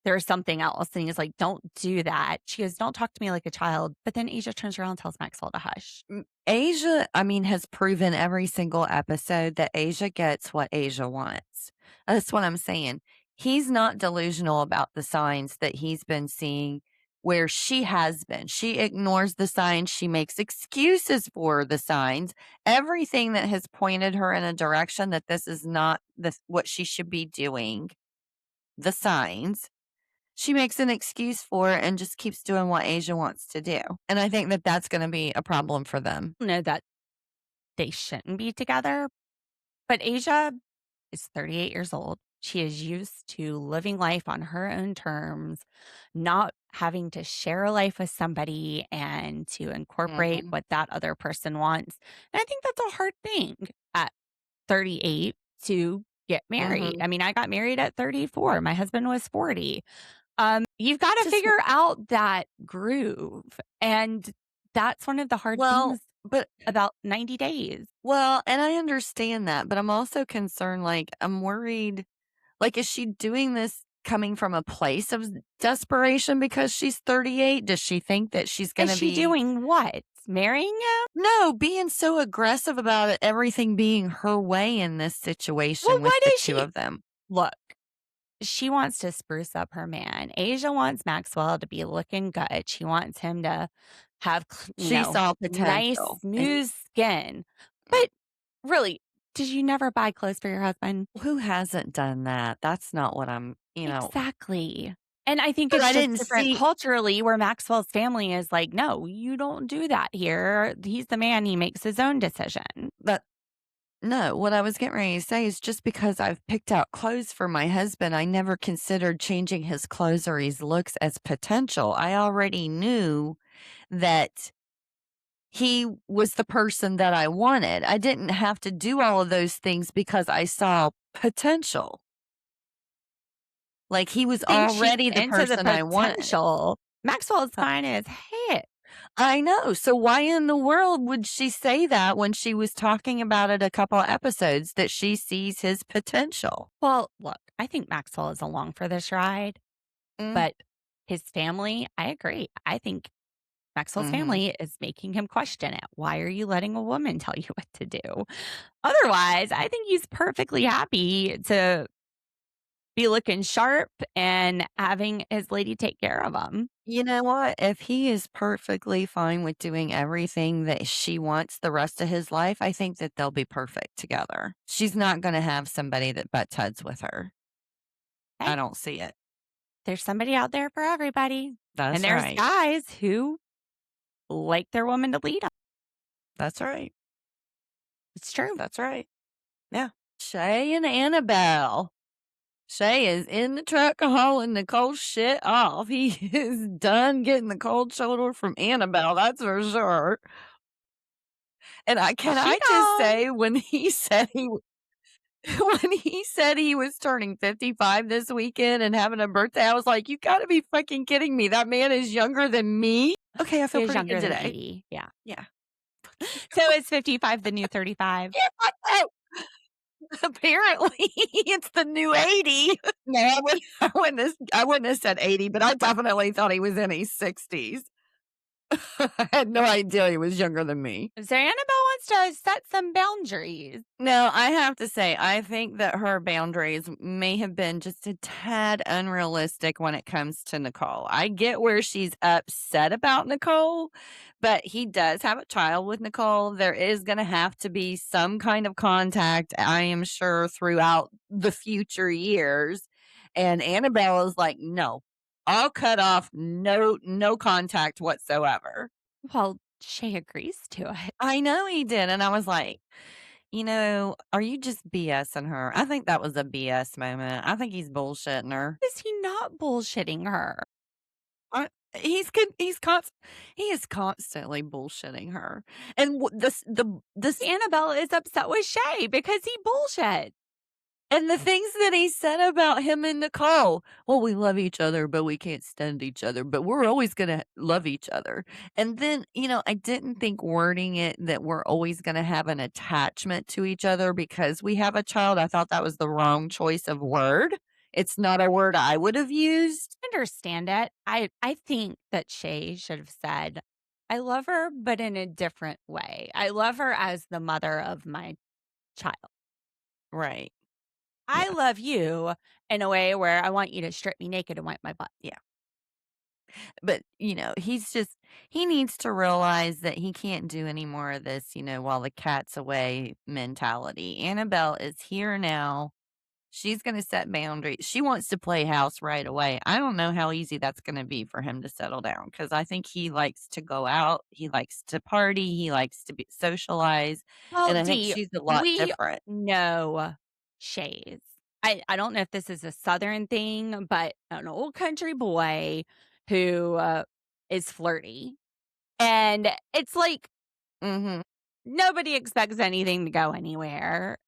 there's something else, and he's like, "Don't do that." She goes, "Don't talk to me like a child," but then Asia turns around and tells Maxwell to hush. Asia, I mean, has proven every single episode that Asia gets what Asia wants. That's what I'm saying. He's not delusional about the signs that he's been seeing where she has been. She ignores the signs. She makes excuses for the signs. Everything that has pointed her in a direction that this is not what she should be doing, the signs. She makes an excuse for it and just keeps doing what Asia wants to do. And I think that that's going to be a problem for them. Know that they shouldn't be together, but Asia is 38 years old. She is used to living life on her own terms, not having to share a life with somebody and to incorporate Mhm. what that other person wants. And I think that's a hard thing at 38 to get married. Mhm. I mean, I got married at 34. My husband was 40. You've got to Just figure out that groove. And that's one of the hard well, things but about 90 days. well, and I understand that, but I'm also concerned, like, I'm worried, like, is she doing this coming from a place of desperation because she's 38? Does she think that she's Is gonna she be doing what? Marrying him? No, being so aggressive about it, everything being her way in this Well, situation with what the is 2 she? of them. Look, she wants to spruce up her man. Asia wants Maxwell to be looking good. She wants him to have, She saw nice, potential, and smooth skin. But really, did you never buy clothes for your husband? who hasn't done that? That's not what Exactly. And I think but it's I just didn't different see culturally where Maxwell's family is like, no, you don't do that here. He's the man, he makes his own decision. that. No, what I was getting ready to say is just because I've picked out clothes for my husband, I never considered changing his clothes or his looks as potential. I already knew that he was the person that I wanted. I didn't have to do all of those things because I saw potential. Like he was Think she's already the into the person I wanted. potential. Maxwell's Uh, fine as heck. I know. So why in the world would she say that when she was talking about it a couple episodes that she sees his potential? Well, look, I think Maxwell is along for this ride, Mm, but his family, I agree. I think Maxwell's mhm. family is making him question it. Why are you letting a woman tell you what to do? Otherwise, I think he's perfectly happy to be looking sharp and having his lady take care of him. You know what? If he is perfectly fine with doing everything that she wants the rest of his life, I think that they'll be perfect together. She's not going to have somebody that butts heads with her. I Hey, don't see it. there's somebody out there for everybody. And That's there's right. guys who like their woman to lead them. That's right. It's true. That's right. Yeah. Shay and Annabelle. Shay is in the truck hauling Nicole's shit off. He is done getting the cold shoulder from Annabelle, that's for sure. And can She I just gone. say when he said when he said he was turning 55 this weekend and having a birthday, I was like, "You gotta be fucking kidding me. That man is younger than me." Okay, I He feel was pretty younger good than today. 80. Yeah. Yeah. So is 55 the new 35? Yeah, I know. Apparently, it's the new 80. No, I wouldn't have said 80, but I definitely thought he was in his 60s. I had no idea he was younger than me. So Annabelle wants to set some boundaries. No, I have to say, I think that her boundaries may have been just a tad unrealistic when it comes to Nicole. I get where she's upset about Nicole, but he does have a child with Nicole. There is going to have to be some kind of contact, I am sure, throughout the future years. And Annabelle is like, no, I'll cut off no contact whatsoever. Well, Shay agrees to it. I know he did. And I was like, are you just BSing her? I think that was a BS moment. I think he's bullshitting her. Is he not bullshitting her? he is constantly bullshitting her. And this Annabelle is upset with Shay because he bullshit. and the things that he said about him and Nicole. Well, we love each other, but we can't stand each other, but we're always going to love each other. And then, I didn't think wording it that we're always going to have an attachment to each other because we have a child. I thought that was the wrong choice of word. It's not a word I would have used. Understand it. I think that Shay should have said, I love her, but in a different way. I love her as the mother of my child. Right. I love you in a way where I want you to strip me naked and wipe my butt. Yeah. But, he needs to realize that he can't do any more of this, while the cat's away mentality. Annabelle is here now. She's going to set boundaries. She wants to play house right away. I don't know how easy that's going to be for him to settle down because I think he likes to go out. He likes to party. He likes to socialize. Well, And I think Dee, she's a lot we different. know Shays. I don't know if this is a Southern thing, but an old country boy who is flirty. And it's like Mm-hmm. nobody expects anything to go anywhere.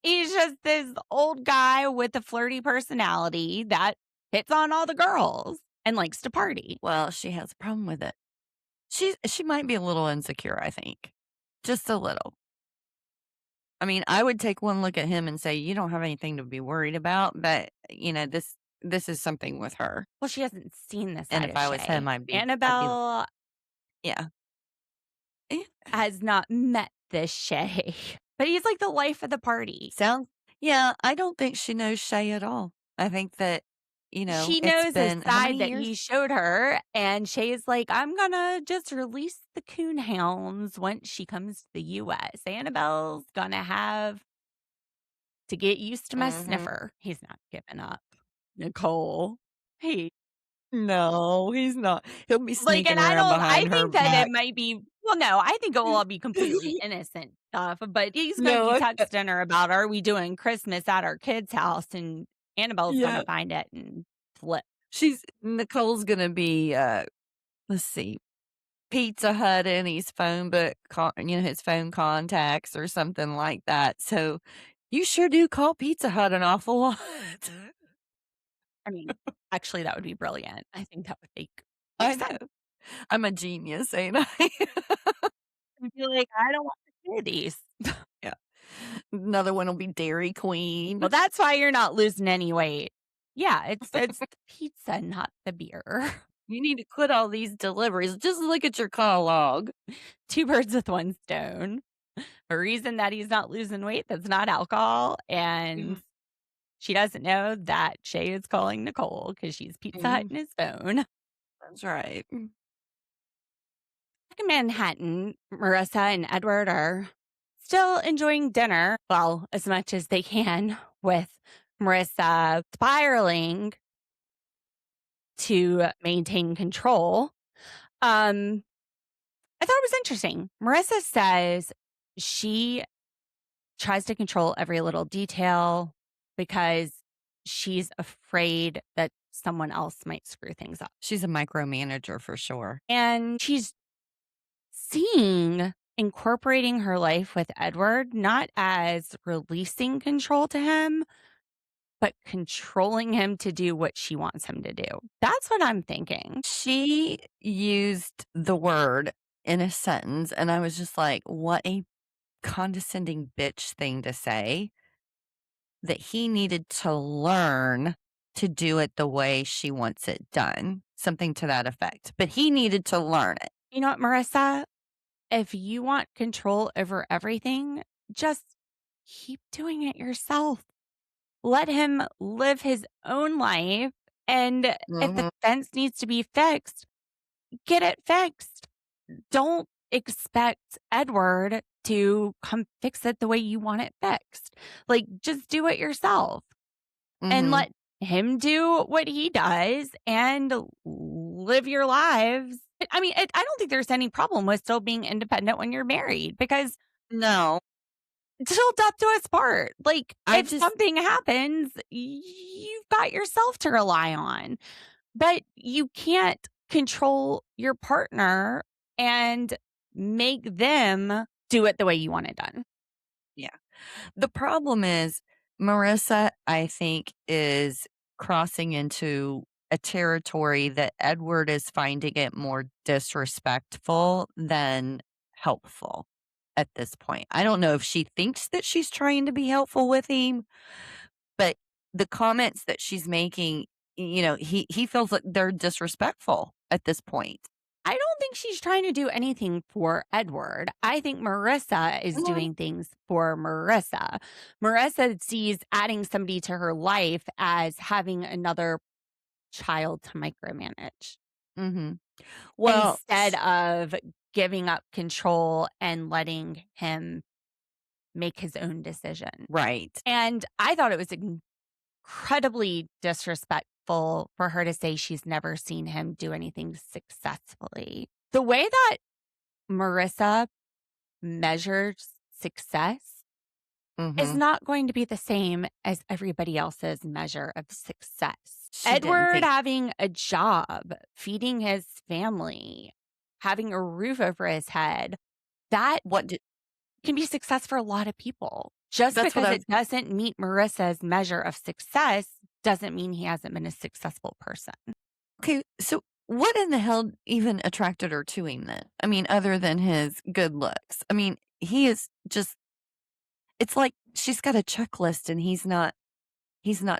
He's just this old guy with a flirty personality that hits on all the girls and likes to party. Well, she has a problem with it. She might be a little insecure, I think. Just a little. I mean, I would take one look at him and say, you don't have anything to be worried about, but this is something with her. Well, she hasn't seen this. And if I was him, I'd be Annabelle yeah. has not met this Shay, but he's like the life of the party. Yeah, I don't think she knows Shay at all. I think that, She it's knows the been how side many that years? he showed her, and Shay is like, I'm gonna just release the coon hounds once she comes to the U.S. Annabelle's gonna have to get used to my Mhm. sniffer. He's not giving up. Nicole. Hey, No, he's not. He'll be like, sneaking and I around don't, I behind her think that back. it might be, well, no, I think it will all be completely innocent stuff, but he's gonna No, be texting her about, are we doing Christmas at our kid's house? And Annabelle's Yeah. gonna find it and flip. Nicole's gonna be, let's see, Pizza Hut in his phone book, his phone contacts or something like that. So you sure do call Pizza Hut an awful lot. I mean, actually, that would be brilliant. I think that would be I sense. know. I'm a genius, ain't I? I'd be like, I don't want the kiddies. Yeah. Another one will be Dairy Queen. Well, that's why you're not losing any weight. Yeah, it's the pizza, not the beer. You need to quit all these deliveries. Just look at your call log. 2 birds with 1 stone. A reason that he's not losing weight that's not alcohol, and she doesn't know that Shay is calling Nicole because she's Pizza Hut in his phone. That's right. Back in Manhattan, Marissa and Edward are still enjoying dinner, well, as much as they can, with Marissa spiraling to maintain control. I thought it was interesting. Marissa says she tries to control every little detail because she's afraid that someone else might screw things up. She's a micromanager for sure. And she's seeing incorporating her life with Edward not as releasing control to him, but controlling him to do what she wants him to do. That's what I'm thinking. She used the word in a sentence, and I was just like, what a condescending bitch thing to say. That he needed to learn to do it the way she wants it done. Something to that effect. But he needed to learn it. You know what, Marissa? If you want control over everything, just keep doing it yourself. Let him live his own life. And if the fence needs to be fixed, get it fixed. Don't expect Edward to come fix it the way you want it fixed. Like, just do it yourself and let him do what he does and live your lives. I mean, I don't think there's any problem with still being independent when you're married because No. till death do us part. Like, if something happens, you've got yourself to rely on. But you can't control your partner and make them do it the way you want it done. Yeah. The problem is Marissa, I think, is crossing into a territory that Edward is finding it more disrespectful than helpful at this point. I don't know if she thinks that she's trying to be helpful with him, but the comments that she's making, he feels like they're disrespectful at this point. I don't think she's trying to do anything for Edward. I think Marissa is doing things for Marissa. Marissa sees adding somebody to her life as having another child to micromanage Mm-hmm. Well, instead of giving up control and letting him make his own decision. right. And I thought it was incredibly disrespectful for her to say she's never seen him do anything successfully. The way that Marissa measures success is Mm-hmm. not going to be the same as everybody else's measure of success. She didn't Edward think- having a job, feeding his family, having a roof over his head, that can be success for a lot of people. Just That's what because I it doesn't meet Marissa's measure of success doesn't mean he hasn't been a successful person. Okay, so what in the hell even attracted her to him then? I mean, other than his good looks. I mean, he is just it's like she's got a checklist and he's not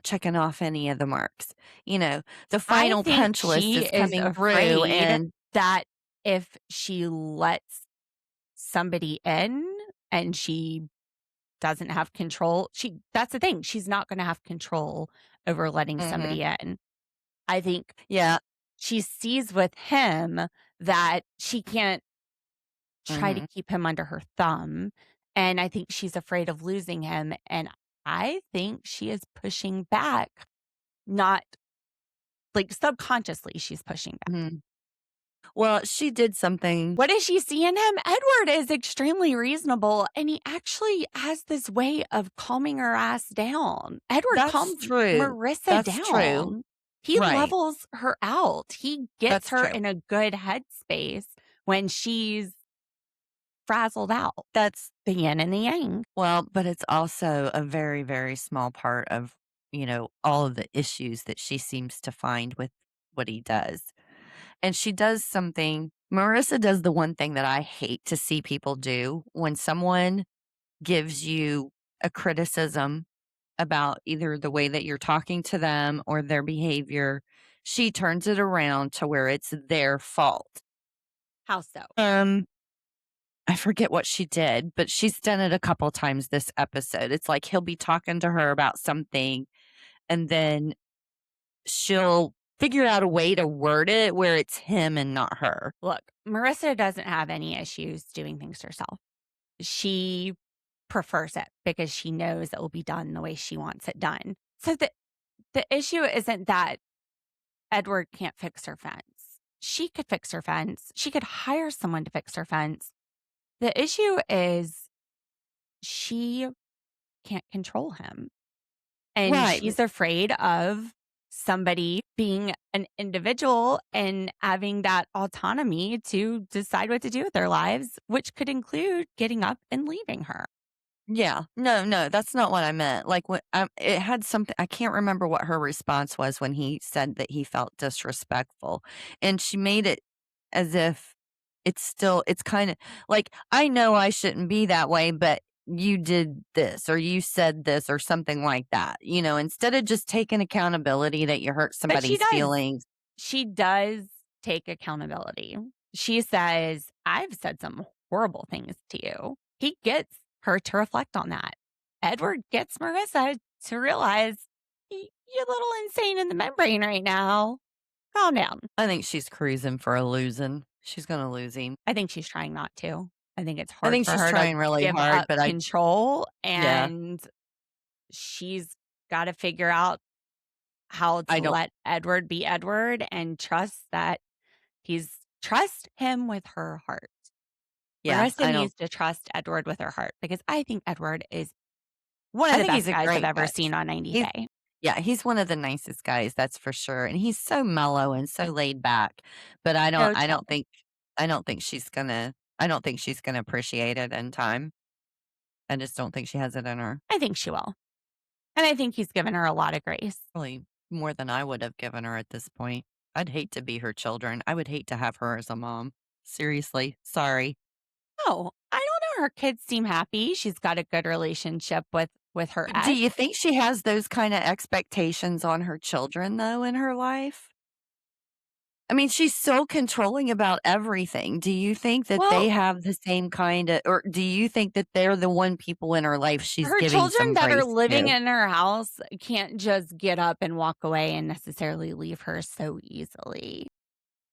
checking off any of the marks. The final I think punch list she is coming through afraid and that if she lets somebody in and she doesn't have control, that's the thing. She's not going to have control over letting Mhm. somebody in. I think yeah, she sees with him that she can't try to Mhm. keep him under her thumb. And I think she's afraid of losing him. And I think she is pushing back, not like subconsciously, she's pushing back. Mhm. Well, she did something. What does she see in him? Edward is extremely reasonable, and he actually has this way of calming her ass down. Edward That's calms true. Marissa That's down. true. He Right. levels her out. He gets That's her true. in a good headspace when she's frazzled out. That's The yin and the yang. Well, but it's also a very, very small part of, all of the issues that she seems to find with what he does. And she does something, Marissa does the one thing that I hate to see people do when someone gives you a criticism about either the way that you're talking to them or their behavior. She turns it around to where it's their fault. How so? I forget what she did, but she's done it a couple times this episode. It's like he'll be talking to her about something and then she'll figure out a way to word it where it's him and not her. Look, Marissa doesn't have any issues doing things herself. She prefers it because she knows it will be done the way she wants it done. So the issue isn't that Edward can't fix her fence. She could fix her fence. She could hire someone to fix her fence. The issue is she can't control him. And Right. she's afraid of somebody being an individual and having that autonomy to decide what to do with their lives, which could include getting up and leaving her. Yeah. No, that's not what I meant. Like when it had something, I can't remember what her response was when he said that he felt disrespectful. And she made it as if it's kind of like, I know I shouldn't be that way, but you did this or you said this or something like that, instead of just taking accountability that you hurt somebody's does. feelings. She does take accountability. She says, I've said some horrible things to you. He gets her to reflect on that. Edward gets Marissa to realize you're a little insane in the membrane right now. Calm down. I think she's cruising for a losing. She's going to lose him. I think she's trying not to. I think it's I hard think for she's her trying to really give hard, up but control, Yeah. and she's got to figure out how I to don't- let Edward be Edward and trust him with her heart. yeah, Marissa I don't. needs to trust Edward with her heart because I think Edward is one of I the think best he's a guys I've great ever guy. seen on 90 He's- Day. Yeah, he's one of the nicest guys, that's for sure, and he's so mellow and so laid back, but So I don't chill. think I don't think she's gonna appreciate it in time. I just don't think she has it in her. I think she will. And I think he's given her a lot of grace. Really more than I would have given her at this point. I'd hate to be her children. I would hate to have her as a mom. Seriously, sorry. No, I don't know. Her kids seem happy. She's got a good relationship with her Do ex. you think she has those kinda expectations on her children, though, in her life? I mean, she's so controlling about everything. Do you think that they Well, have the same kinda or do you think that they're the one people in her life she's her giving children some that are grace living to? in her house can't just get up and walk away and necessarily leave her so easily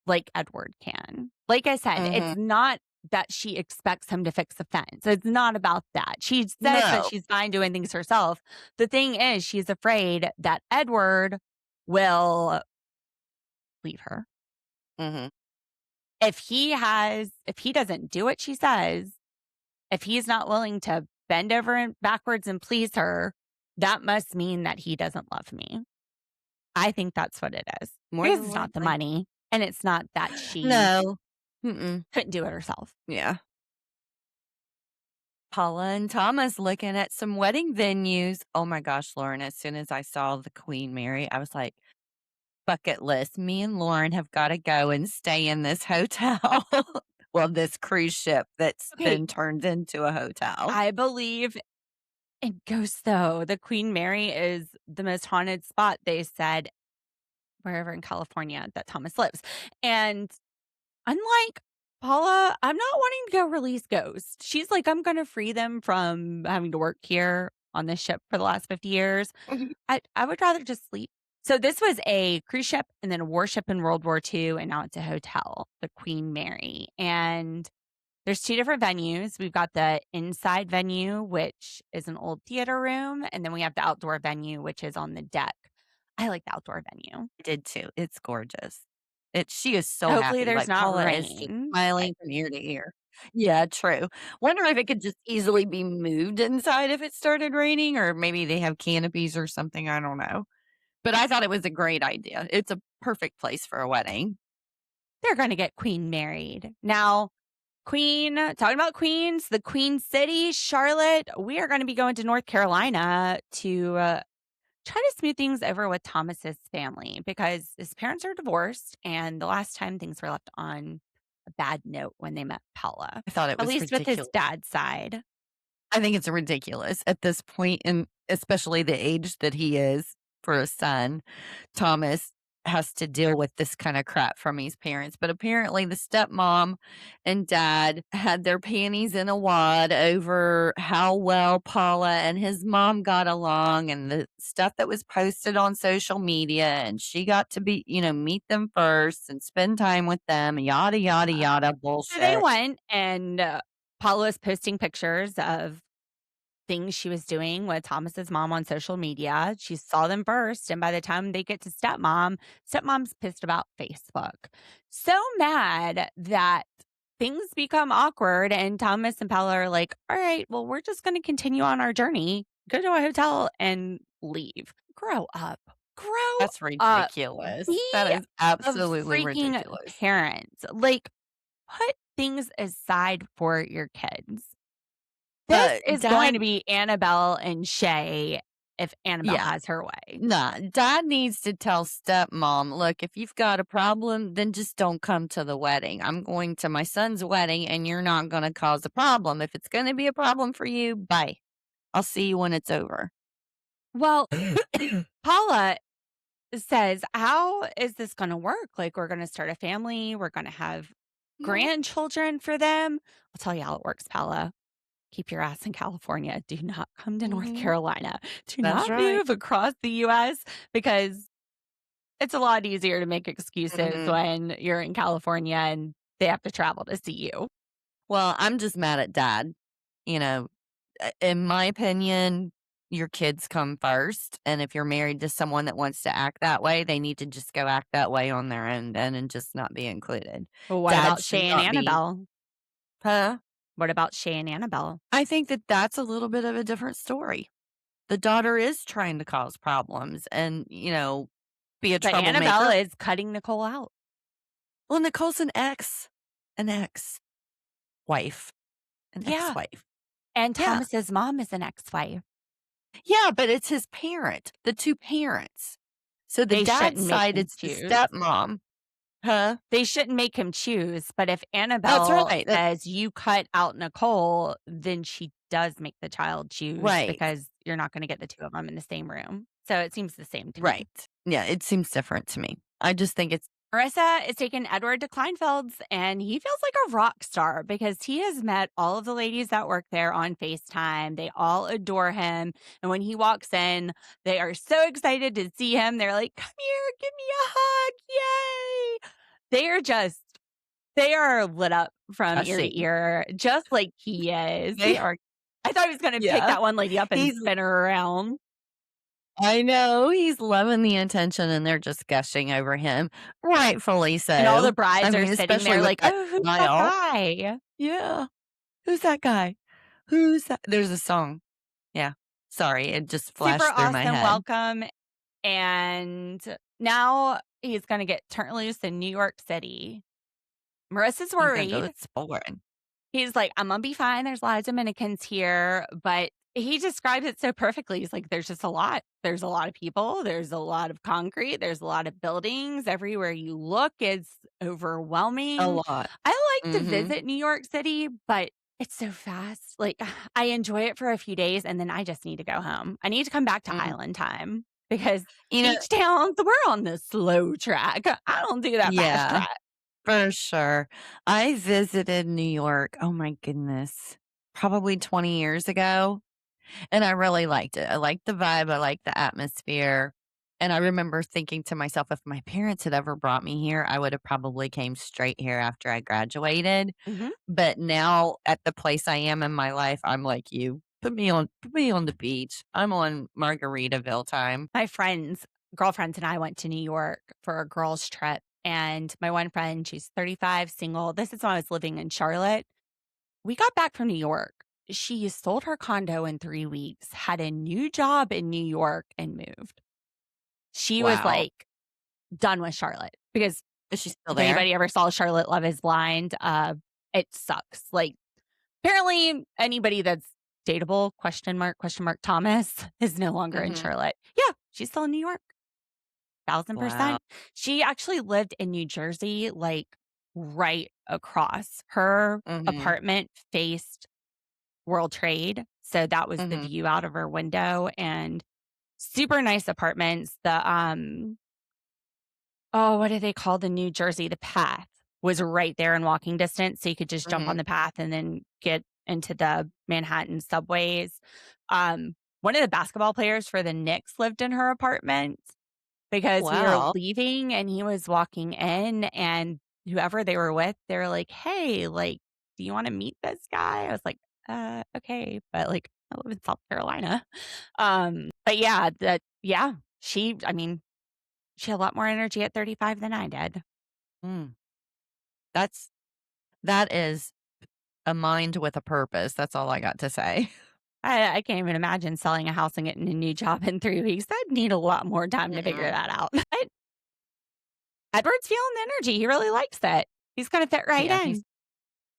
like Edward can. Like I said, it's Mhm. not that she expects him to fix a fence. It's not about that. She says that No. she's fine doing things herself. The thing is, she's afraid that Edward will leave her. Mhm. If he doesn't do what she says, if he's not willing to bend over and backwards and please her, that must mean that he doesn't love me. I think that's what it is. More Because than it's not the likely. money and it's not that she No. Mm-mm. couldn't do it herself. Yeah. Paula and Thomas looking at some wedding venues. Oh my gosh, Lauren, as soon as I saw the Queen Mary, I was like, bucket list. Me and Lauren have got to go and stay in this hotel. Well, this cruise ship that's Okay, been turned into a hotel. I believe in ghosts though. The Queen Mary is the most haunted spot, they said, wherever in California that Thomas lives. And unlike Paula, I'm not wanting to go release ghosts. She's like, I'm going to free them from having to work here on this ship for the last 50 years. I would rather just sleep. So this was a cruise ship and then a warship in World War II, and now it's a hotel, the Queen Mary. And there's two different venues. We've got the inside venue, which is an old theater room, and then we have the outdoor venue, which is on the deck. I like the outdoor venue. I did too. It's gorgeous. She is so Hopefully happy. there's Like not Paula is just rain. smiling from ear to ear. Yeah, true. Wonder if it could just easily be moved inside if it started raining, or maybe they have canopies or something. I don't know. But I thought it was a great idea. It's a perfect place for a wedding. They're going to get Queen married. Now, talking about queens, the Queen City, Charlotte, we are going to be going to North Carolina to try to smooth things over with Thomas's family because his parents are divorced, and the last time things were left on a bad note when they met Paula, I thought it at was least with his ridiculous. dad's side. I think it's ridiculous at this point, and especially the age that he is for a son. Thomas has to deal with this kind of crap from his parents. But apparently, the stepmom and dad had their panties in a wad over how well Paula and his mom got along and the stuff that was posted on social media. And she got to meet them first and spend time with them, yada, yada, yada So they bullshit. went, and Paula was posting pictures of things she was doing with Thomas's mom on social media. She saw them first, and by the time they get to stepmom's pissed about Facebook. So mad that things become awkward, and Thomas and Paula are like, "All right, well, we're just going to continue on our journey, go to a hotel, and leave. Grow up, grow That's up, ridiculous. That be is a absolutely freaking ridiculous. parent. Like, put things aside for your kids." This But is going to dad be Annabelle and Shay if Annabelle yeah. has her way. Nah, dad needs to tell stepmom, look, if you've got a problem, then just don't come to the wedding. I'm going to my son's wedding and you're not going to cause a problem. If it's going to be a problem for you, bye. I'll see you when it's over. Well, Paula says, "How is this going to work? Like, we're going to start a family, we're going to have Mhm. grandchildren for them." I'll tell you how it works, Paula. Keep your ass in California. Do not come to North Mhm. Carolina. Do That's not right. move across the US because it's a lot easier to make excuses Mhm. when you're in California and they have to travel to see you. Well, I'm just mad at dad. You know, in my opinion, your kids come first. And if you're married to someone that wants to act that way, they need to just go act that way on their own then and just not be included. Well, what Dad about should Shay and not be. Annabelle? Huh? What about Shay and Annabelle? I think that that's a little bit of a different story. the daughter is trying to cause problems and, be a But Annabelle troublemaker. is cutting Nicole out. Well, Nicole's an ex-wife, an Yeah. ex-wife. And Yeah. Thomas's mom is an ex-wife. Yeah, but it's his parent, the two parents. So the They dad's shouldn't make side, him it's the choose. stepmom. Huh? They shouldn't make him choose, but if That's Annabelle right. says you cut out Nicole, then she does make the child choose Right. because you're not gonna get the 2 of them in the same room. So it seems the same to me. Right. Yeah, it seems different to me. I just think it's Marissa is taking Edward to Kleinfeld's, and he feels like a rock star because he has met all of the ladies that work there on FaceTime. They all adore him. And when he walks in, they are so excited to see him. They're like, come here, give me a hug. Yay. They are lit up from ear to gushing. ear, just like he is. They are I thought he was going to pick Yeah. that one lady up and He's spin her around. I know, he's loving the attention, and they're just gushing over him, rightfully so. And all the brides I are mean, sitting especially there with like, that oh, who's that smile. guy? Yeah. Who's that guy? Who's that? There's a song. Yeah. Sorry, it just flashed Super through my awesome head. welcome. And now he's going to get turned loose in New York City. Marissa's He's gonna go worried. exploring. He's like, I'm going to be fine. There's a lot of Dominicans here. But he describes it so perfectly. He's like, there's just a lot. There's a lot of people. There's a lot of concrete. There's a lot of buildings. Everywhere you look is overwhelming. A lot. I like to Mhm. visit New York City, but it's so fast. Like, I enjoy it for a few days and then I just need to go home. I need to come back to Mhm. island time because You know beach towns, we're on the slow track. I don't do that fast Yeah, track. for sure. I visited New York, oh my goodness, probably 20 years ago, and I really liked it. I liked the vibe, I liked the atmosphere, and I remember thinking to myself, if my parents had ever brought me here, I would have probably came straight here after I graduated. Mhm. But now at the place I am in my life, I'm like you. Put me on the beach. I'm on Margaritaville time. My girlfriends and I went to New York for a girls' trip. And my one friend, she's 35, single. This is when I was living in Charlotte. We got back from New York. She sold her condo in 3 weeks, had a new job in New York, and moved. She was Wow. like done with Charlotte because Is she still if there? anybody ever saw Charlotte Love is Blind, it sucks. Like, apparently anybody that's dateable, question mark, Thomas is no longer in Mhm. Charlotte. Yeah, she's still in New York. 1000%. Wow. She actually lived in New Jersey, like right across. Her Mhm. apartment faced World Trade. So that was the Mhm. view out of her window and super nice apartments. What do they call the New Jersey? The path was right there in walking distance. So you could just jump on Mhm. the path and then get into the Manhattan subways. One of the basketball players for the Knicks lived in her apartment because we were Wow. leaving and he was walking in and whoever they were with, they were like, hey, like, do you want to meet this guy? I was like, okay. But like, I live in South Carolina. But she had a lot more energy at 35 than I did. Mm. That is a mind with a purpose. That's all I got to say. I can't even imagine selling a house and getting a new job in 3 weeks. I'd need a lot more time to figure Mm-mm. that out. But Edward's feeling the energy. He really likes it. He's going to fit right Yeah, in.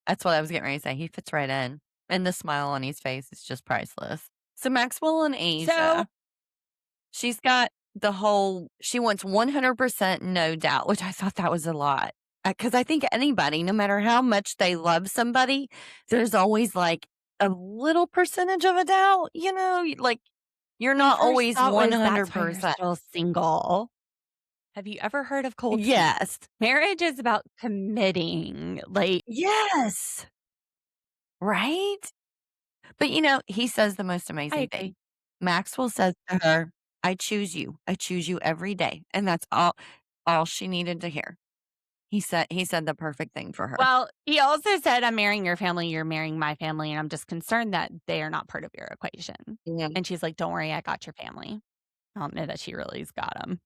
that's what I was getting ready to say. He fits right in. And the smile on his face is just priceless. So Maxwell and Asia, So she's got she wants 100% no doubt, which I thought that was a lot. Because I think anybody, no matter how much they love somebody, there's always like a little percentage of a doubt, like you're not always that's why you're 100%. still single. Have you ever heard of cold feet? Yes. Marriage is about committing. Like, Yes. Right? But he says the most I amazing agree. thing. Maxwell says to her, I choose you. I choose you every day. And that's all she needed to hear. He said the perfect thing for her. Well, he also said, I'm marrying your family, you're marrying my family, and I'm just concerned that they are not part of your equation. Yeah. And she's like, don't worry, I got your family. I don't know that she really's got them.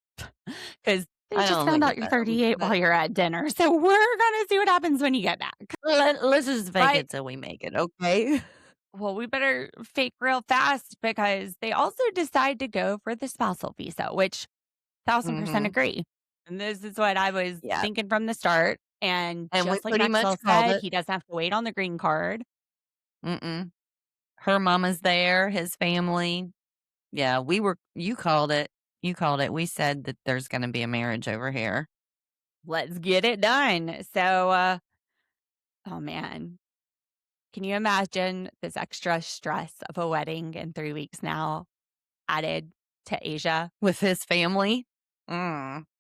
Because they I just don't found think out it you're got 'em, 38 but while you're at dinner. So we're going to see what happens when you get back. let's just fake But it till we make it, okay? well, we better fake real fast because they also decide to go for the spousal visa, which 1000% Mhm. agree. And this is what I was Yeah, thinking from the start. And and we just like pretty much Maxwell called said, it. he doesn't have to wait on the green card. Mm-mm. Her mama's there, his family. Yeah, you called it. You called it. We said that there's gonna be a marriage over here. Let's get it done. So, oh man, can you imagine this extra stress of a wedding in 3 weeks now added to Asia? With his family?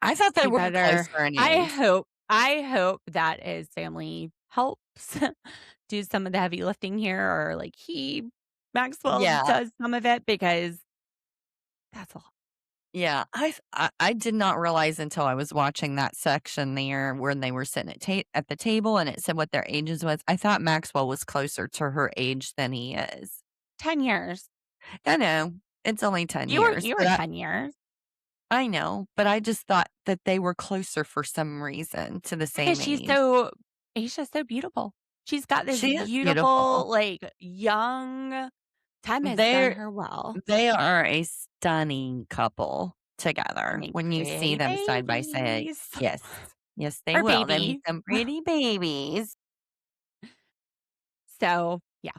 I thought they He were better, closer in age. I hope that his family helps do some of the heavy lifting here, or like Maxwell Yeah, does some of it because that's a lot. yeah. I did not realize until I was watching that section there where they were sitting at the table and it said what their ages was. I thought Maxwell was closer to her age than he is. 10 years. I know, it's only 10 years, You but were 10 years I know, but I just thought that they were closer for some reason to the because same age. Asia's so beautiful. She's got this She is beautiful. beautiful, like, young time has done They're her well. they are a stunning couple They together make when you see pretty them side by side. babies. Yes. Yes, they Or will. They make baby. some pretty babies. So, yeah,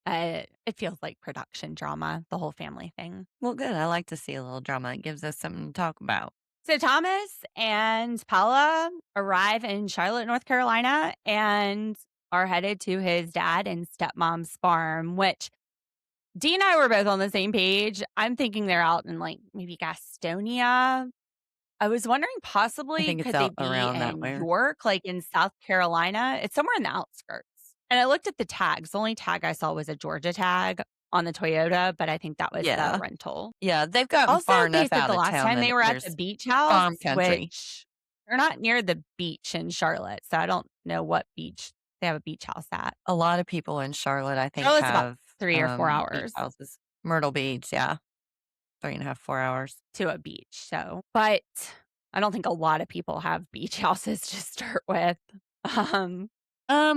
it feels like production drama, the whole family thing. Well, good. I like to see a little drama. It gives us something to talk about. So Thomas and Paula arrive in Charlotte, North Carolina, and are headed to his dad and stepmom's farm, which Dee and I were both on the same page. I'm thinking they're out in like maybe Gastonia. I was wondering I possibly think it's could they out be around that in way. York, like in South Carolina? It's somewhere in the outskirts. And I looked at the tags. The only tag I saw was a Georgia tag on the Toyota, but I think that was the Yeah. rental. Yeah, they've gotten Also, far they enough said out the of last town time that they were at the there's beach house, farm country. which they're not near the beach in Charlotte, so I don't know what beach they have a beach house at. A lot of people in Charlotte, I think, Charlotte's about have 3 or 4 beach hours houses. Myrtle Beach, yeah. 3.5, 4 hours. to a beach, so but I don't think a lot of people have beach houses to start with. Um,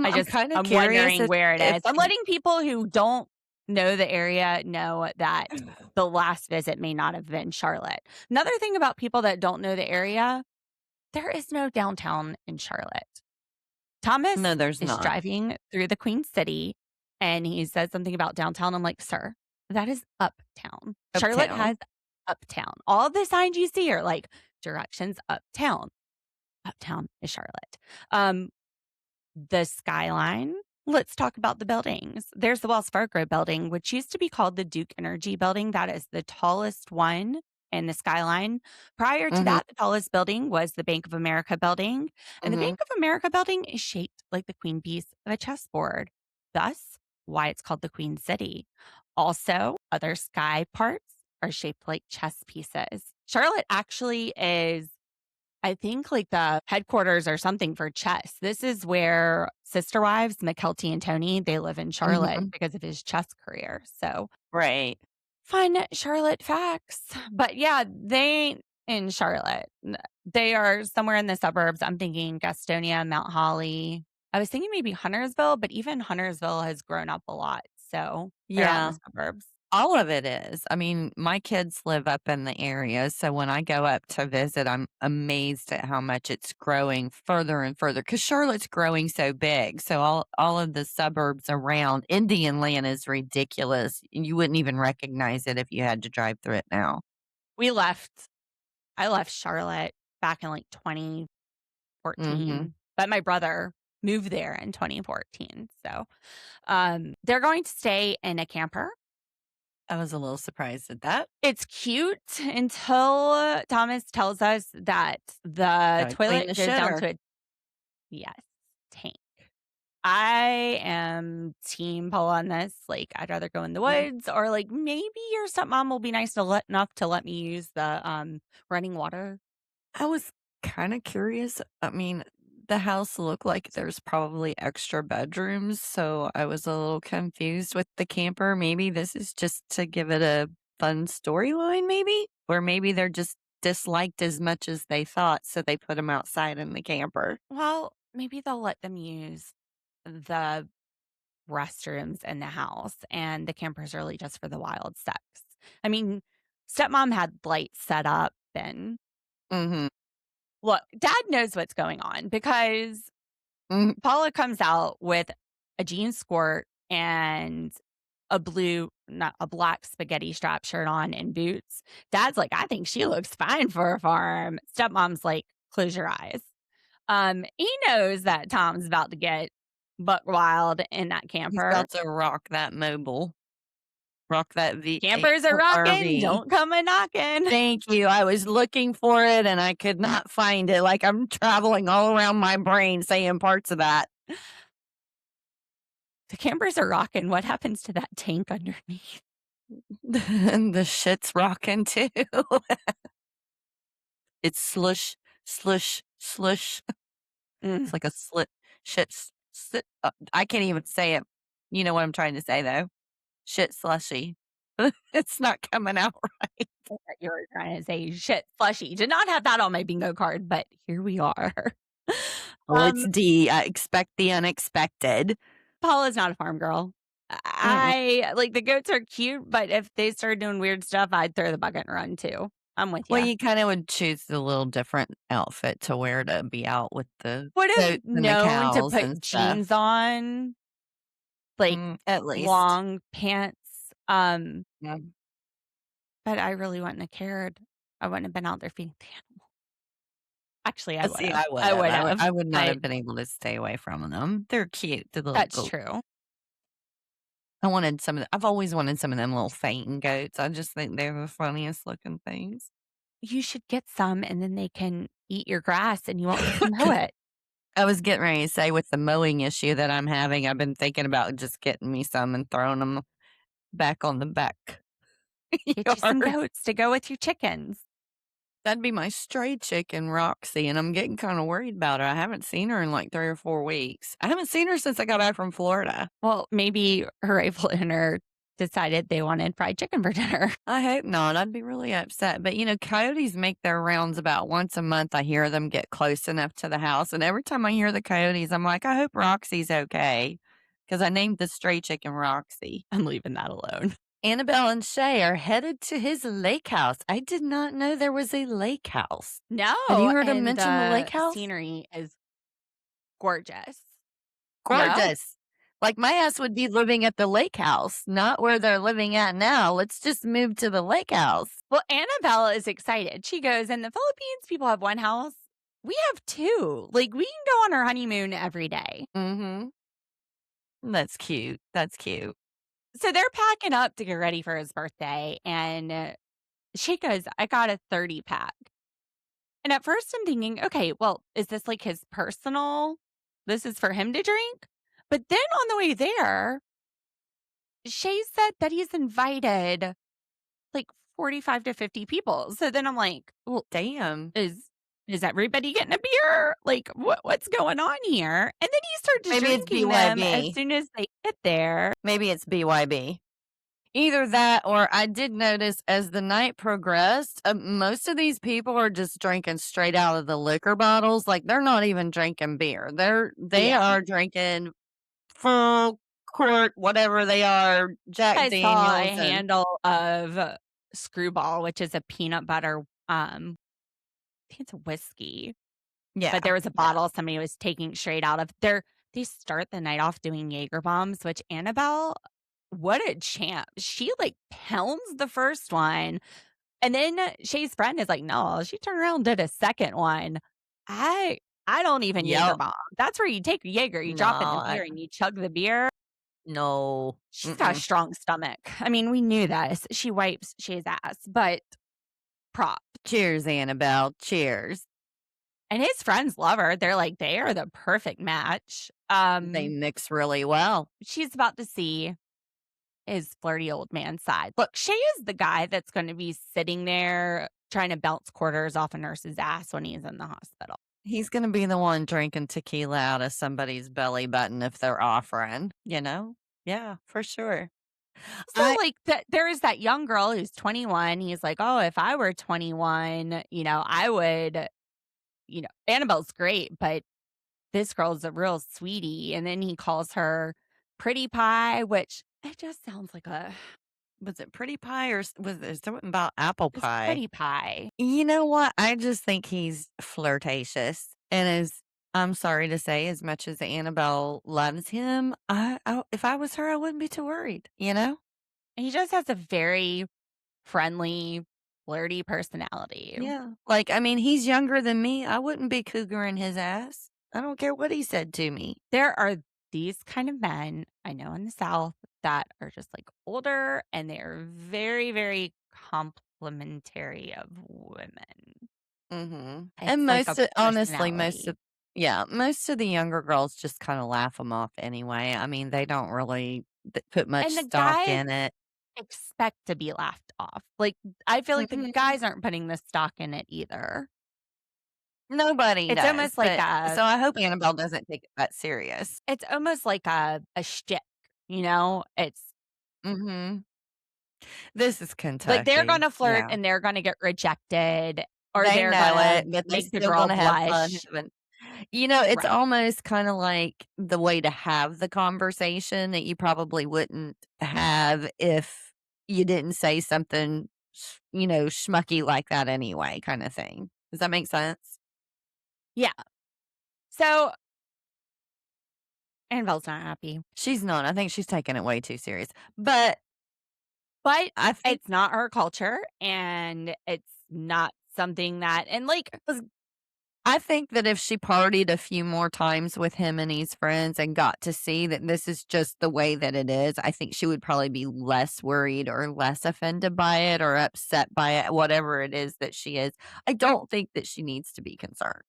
I'm kind of I'm curious wondering where it if is. I'm letting people who don't know the area know that the last visit may not have been Charlotte. Another thing about people that don't know the area, there is no downtown in Charlotte. no, Thomas there's is not. driving through the Queen City and he says something about downtown. I'm like, sir, that is uptown. Charlotte Uptown. has uptown. All the signs you see are like directions uptown. Uptown is Charlotte. The skyline. Let's talk about the buildings. There's the Wells Fargo building, which used to be called the Duke Energy building. That is the tallest one in the skyline. Prior to Mhm, that, the tallest building was the Bank of America building. And the mhm. Bank of America building is shaped like the queen piece of a chessboard. Thus, why it's called the Queen City. Also, other sky parts are shaped like chess pieces. Charlotte actually is, I think, like the headquarters or something for chess. This is where Sister Wives, McKelty and Tony, they live in Charlotte Mhm. because of his chess career. So Right. fun Charlotte facts. But yeah, they ain't in Charlotte. They are somewhere in the suburbs. I'm thinking Gastonia, Mount Holly. I was thinking maybe Huntersville, but even Huntersville has grown up a lot. So they're out in the Yeah. suburbs. All of it is. I mean, my kids live up in the area, so when I go up to visit, I'm amazed at how much it's growing further and further. Because Charlotte's growing so big, so all of the suburbs around Indian Land is ridiculous. You wouldn't even recognize it if you had to drive through it now. We left, I left Charlotte back in like Mhm. 2014, but my brother moved there in 2014. So they're going to stay in a camper. I was a little surprised at that. It's cute until Thomas tells us that the Gotta clean the toilet goes down shitter. to a, yes, tank. I am team Paul on this. Like, I'd rather go in the woods, or like maybe your stepmom will be nice to enough to let me use the running water. I was kind of curious. I mean, the house looked like there's probably extra bedrooms, so I was a little confused with the camper. Maybe this is just to give it a fun storyline, maybe? Or maybe they're just disliked as much as they thought, so they put them outside in the camper. Well, maybe they'll let them use the restrooms in the house, and the camper's really just for the wild sex. I mean, stepmom had lights set up, and Mhm. look, dad knows what's going on because Mhm. Paula comes out with a jean skirt and not a black spaghetti strap shirt on and boots. Dad's like, I think she looks fine for a farm. Stepmom's like, close your eyes. He knows that Tom's about to get buck wild in that He's camper. about to rock that mobile. Rock that V8 Campers are rocking. RV. Don't come a knocking. Thank you. I was looking for it and I could not find it. Like I'm traveling all around my brain saying parts of that. The campers are rocking. What happens to that tank underneath? And the shit's rocking too. It's slush, slush, slush. It's like a shit. I can't even say it. You know what I'm trying to say though. Shit slushy. It's not coming out right. You were trying to say shit slushy. Did not have that on my bingo card, but here we are. Well, it's D. I expect the unexpected. Paula's not a farm girl. I like the goats are cute, but if they started doing weird stuff, I'd throw the bucket and run too. I'm with you. Well, you kind of would choose the little different outfit to wear to be out with the would have goats and the known to cows put and stuff. jeans on, like At least. long pants. Yeah. But I really wouldn't have cared. I wouldn't have been out there feeding the animal. Actually, I would. See, have. I would have. I would not but have been able to stay away from them. They're cute. The little That's goats. true. I wanted some of I've always wanted some of them little fainting goats. I just think they're the funniest looking things. You should get some, and then they can eat your grass, and you won't have to mow it. I was getting ready to say with the mowing issue that I'm having, I've been thinking about just getting me some and throwing them back on the back. Get you some yard. goats to go with your chickens. That'd be my stray chicken, Roxy, and I'm getting kind of worried about her. I haven't seen her in like 3 or 4 weeks. I haven't seen her since I got back from Florida. Well, maybe her rifle dinner decided they wanted fried chicken for dinner. I hope not. I'd be really upset. But, coyotes make their rounds about once a month. I hear them get close enough to the house. And every time I hear the coyotes, I'm like, I hope Roxy's okay. Because I named the stray chicken Roxy. I'm leaving that alone. Annabelle and Shay are headed to his lake house. I did not know there was a lake house. No. Have you heard him and mention the lake house? Scenery is gorgeous. Gorgeous. Like my ass would be living at the lake house, not where they're living at now. Let's just move to the lake house. Well, Annabelle is excited. She goes, in the Philippines, people have one house. We have 2. Like, we can go on our honeymoon every day. Mm-hmm. That's cute. That's cute. So they're packing up to get ready for his birthday. And she goes, I got a 30-pack. And at first I'm thinking, okay, well, is this like his personal? This is for him to drink? But then on the way there, Shay said that he's invited like 45 to 50 people. So then I'm like, well, Damn. Is everybody getting a beer? Like, what's going on here? And then he starts Maybe it's drinking them BYB. as soon as they get there. Maybe it's BYB. Either that or I did notice as the night progressed, most of these people are just drinking straight out of the liquor bottles. Like they're not even drinking beer. They Yeah. are drinking full quart, whatever they are, Jack I Daniels. saw a and- handle of Screwball, which is a peanut butter, I think it's a whiskey. Yeah. But there was a bottle somebody was taking straight out of there. They start the night off doing Jaeger bombs, which Annabelle, what a champ. She like pounds the first one. And then Shay's friend is like, no, she turned around and did a second one. I don't even Yep. Jaeger bomb. That's where you take Jaeger, you drop it in No, the beer and you chug the beer. No. She's got a strong stomach. I mean, we knew this. She wipes Shay's ass, but prop. Cheers, Annabelle. Cheers. And his friends love her. They're like, they are the perfect match. They mix really well. She's about to see his flirty old man side. Look, Shay is the guy that's going to be sitting there trying to bounce quarters off a nurse's ass when he's in the hospital. He's going to be the one drinking tequila out of somebody's belly button if they're offering, Yeah, for sure. So, there is that young girl who's 21. He's like, oh, if I were 21, I would, Annabelle's great, but this girl's a real sweetie. And then he calls her Pretty Pie, which it just sounds like a Was it Pretty Pie or was there something about apple it's pie? Pretty Pie. You know what? I just think he's flirtatious. And I'm sorry to say, as much as Annabelle loves him, if I was her, I wouldn't be too worried, you know? He just has a very friendly, flirty personality. Yeah. Like, I mean, he's younger than me. I wouldn't be cougaring his ass. I don't care what he said to me. There are these kind of men I know in the South that are just like older and they're very, very complimentary of women. Mm-hmm. It's And like a honestly, personality. most of the younger girls just kind of laugh him off anyway. I mean, they don't really put much And the stock guys in it. expect to be laughed off. Like, I feel like the Mhm. guys aren't putting the stock in it either. Nobody It's does, almost like but a so I hope Annabelle doesn't take it that serious. it's almost like a shtick, you know? It's Mhm. This is like they're Kentucky. gonna flirt Yeah. and they're gonna get rejected or They they're know gonna it, but they make the still girl gonna have fun blush. having it's Right. almost kinda like the way to have the conversation that you probably wouldn't have if you didn't say something, schmucky like that anyway, kinda thing. Does that make sense? Yeah. So Annabelle's not happy. She's not. I think she's taking it way too serious. But But I think it's not her culture and it's not something that and like I think that if she partied a few more times with him and his friends and got to see that this is just the way that it is, I think she would probably be less worried or less offended by it or upset by it, whatever it is that she is. I don't think that she needs to be concerned.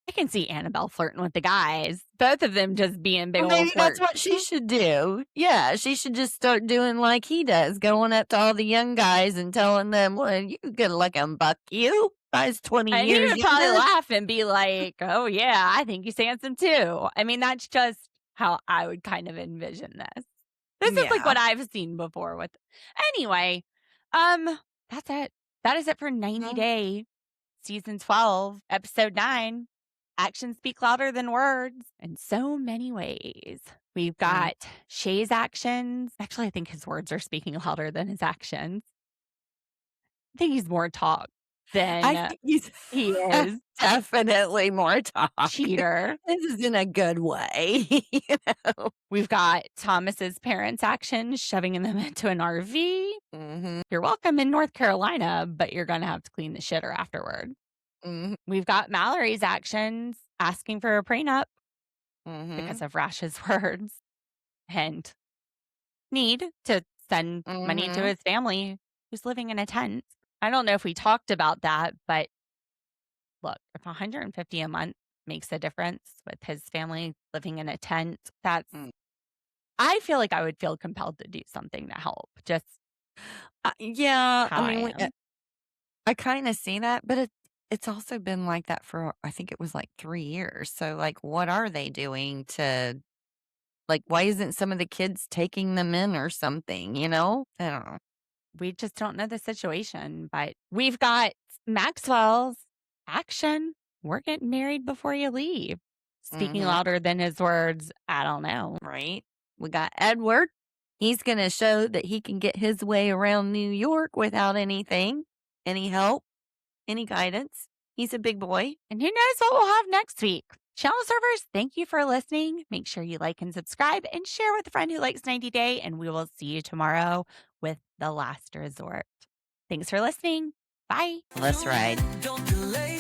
I can see Annabelle flirting with the guys. Both of them just being big Well, old maybe that's flirts. what she should do. Yeah, she should just start doing like he does, going up to all the young guys and telling them, "Well, you good looking buck, you guy's 20 And he years would probably younger." laugh and be like, "Oh yeah, I think he's handsome too." I mean, that's just how I would kind of envision this. This is like Yeah. what I've seen before with anyway, that's it. That is it for 90 Mhm. Day Season 12, Episode 9. Actions speak louder than words in so many ways. We've Mm. got Shay's actions. Actually, I think his words are speaking louder than his actions. I think he's more talk I than think he's he is definitely more talk. cheater. This is in a good way, you know? We've got Thomas's parents' actions, shoving them into an RV. Mhm, You're welcome in North Carolina, but you're going to have to clean the shitter afterward. mhm, We've got Mallory's actions, asking for a prenup because mhm, of Rash's words and need to send money to mhm. his family who's living in a tent. I don't know if we talked about that, but look, if 150 a month makes a difference with his family living in a tent, that's Mm. I feel like I would feel compelled to do something to help. Just Yeah, I how mean, I am. I kinda see that, but it's also been like that for I think it was, like, 3 years, so, like, what are they doing to like, why isn't some of the kids taking them in or something, you know? I don't know. We just don't know the situation, but we've got Maxwell's action. We're getting married before you leave. Speaking Mhm. louder than his words, I don't know. Right? We got Edward. He's going to show that he can get his way around New York without anything, any help, any guidance. He's a big boy. And who knows what we'll have next week. Channel servers, thank you for listening. Make sure you like and subscribe and share with a friend who likes 90 Day. And we will see you tomorrow with The Last Resort. Thanks for listening. Bye. Let's ride. Don't delay.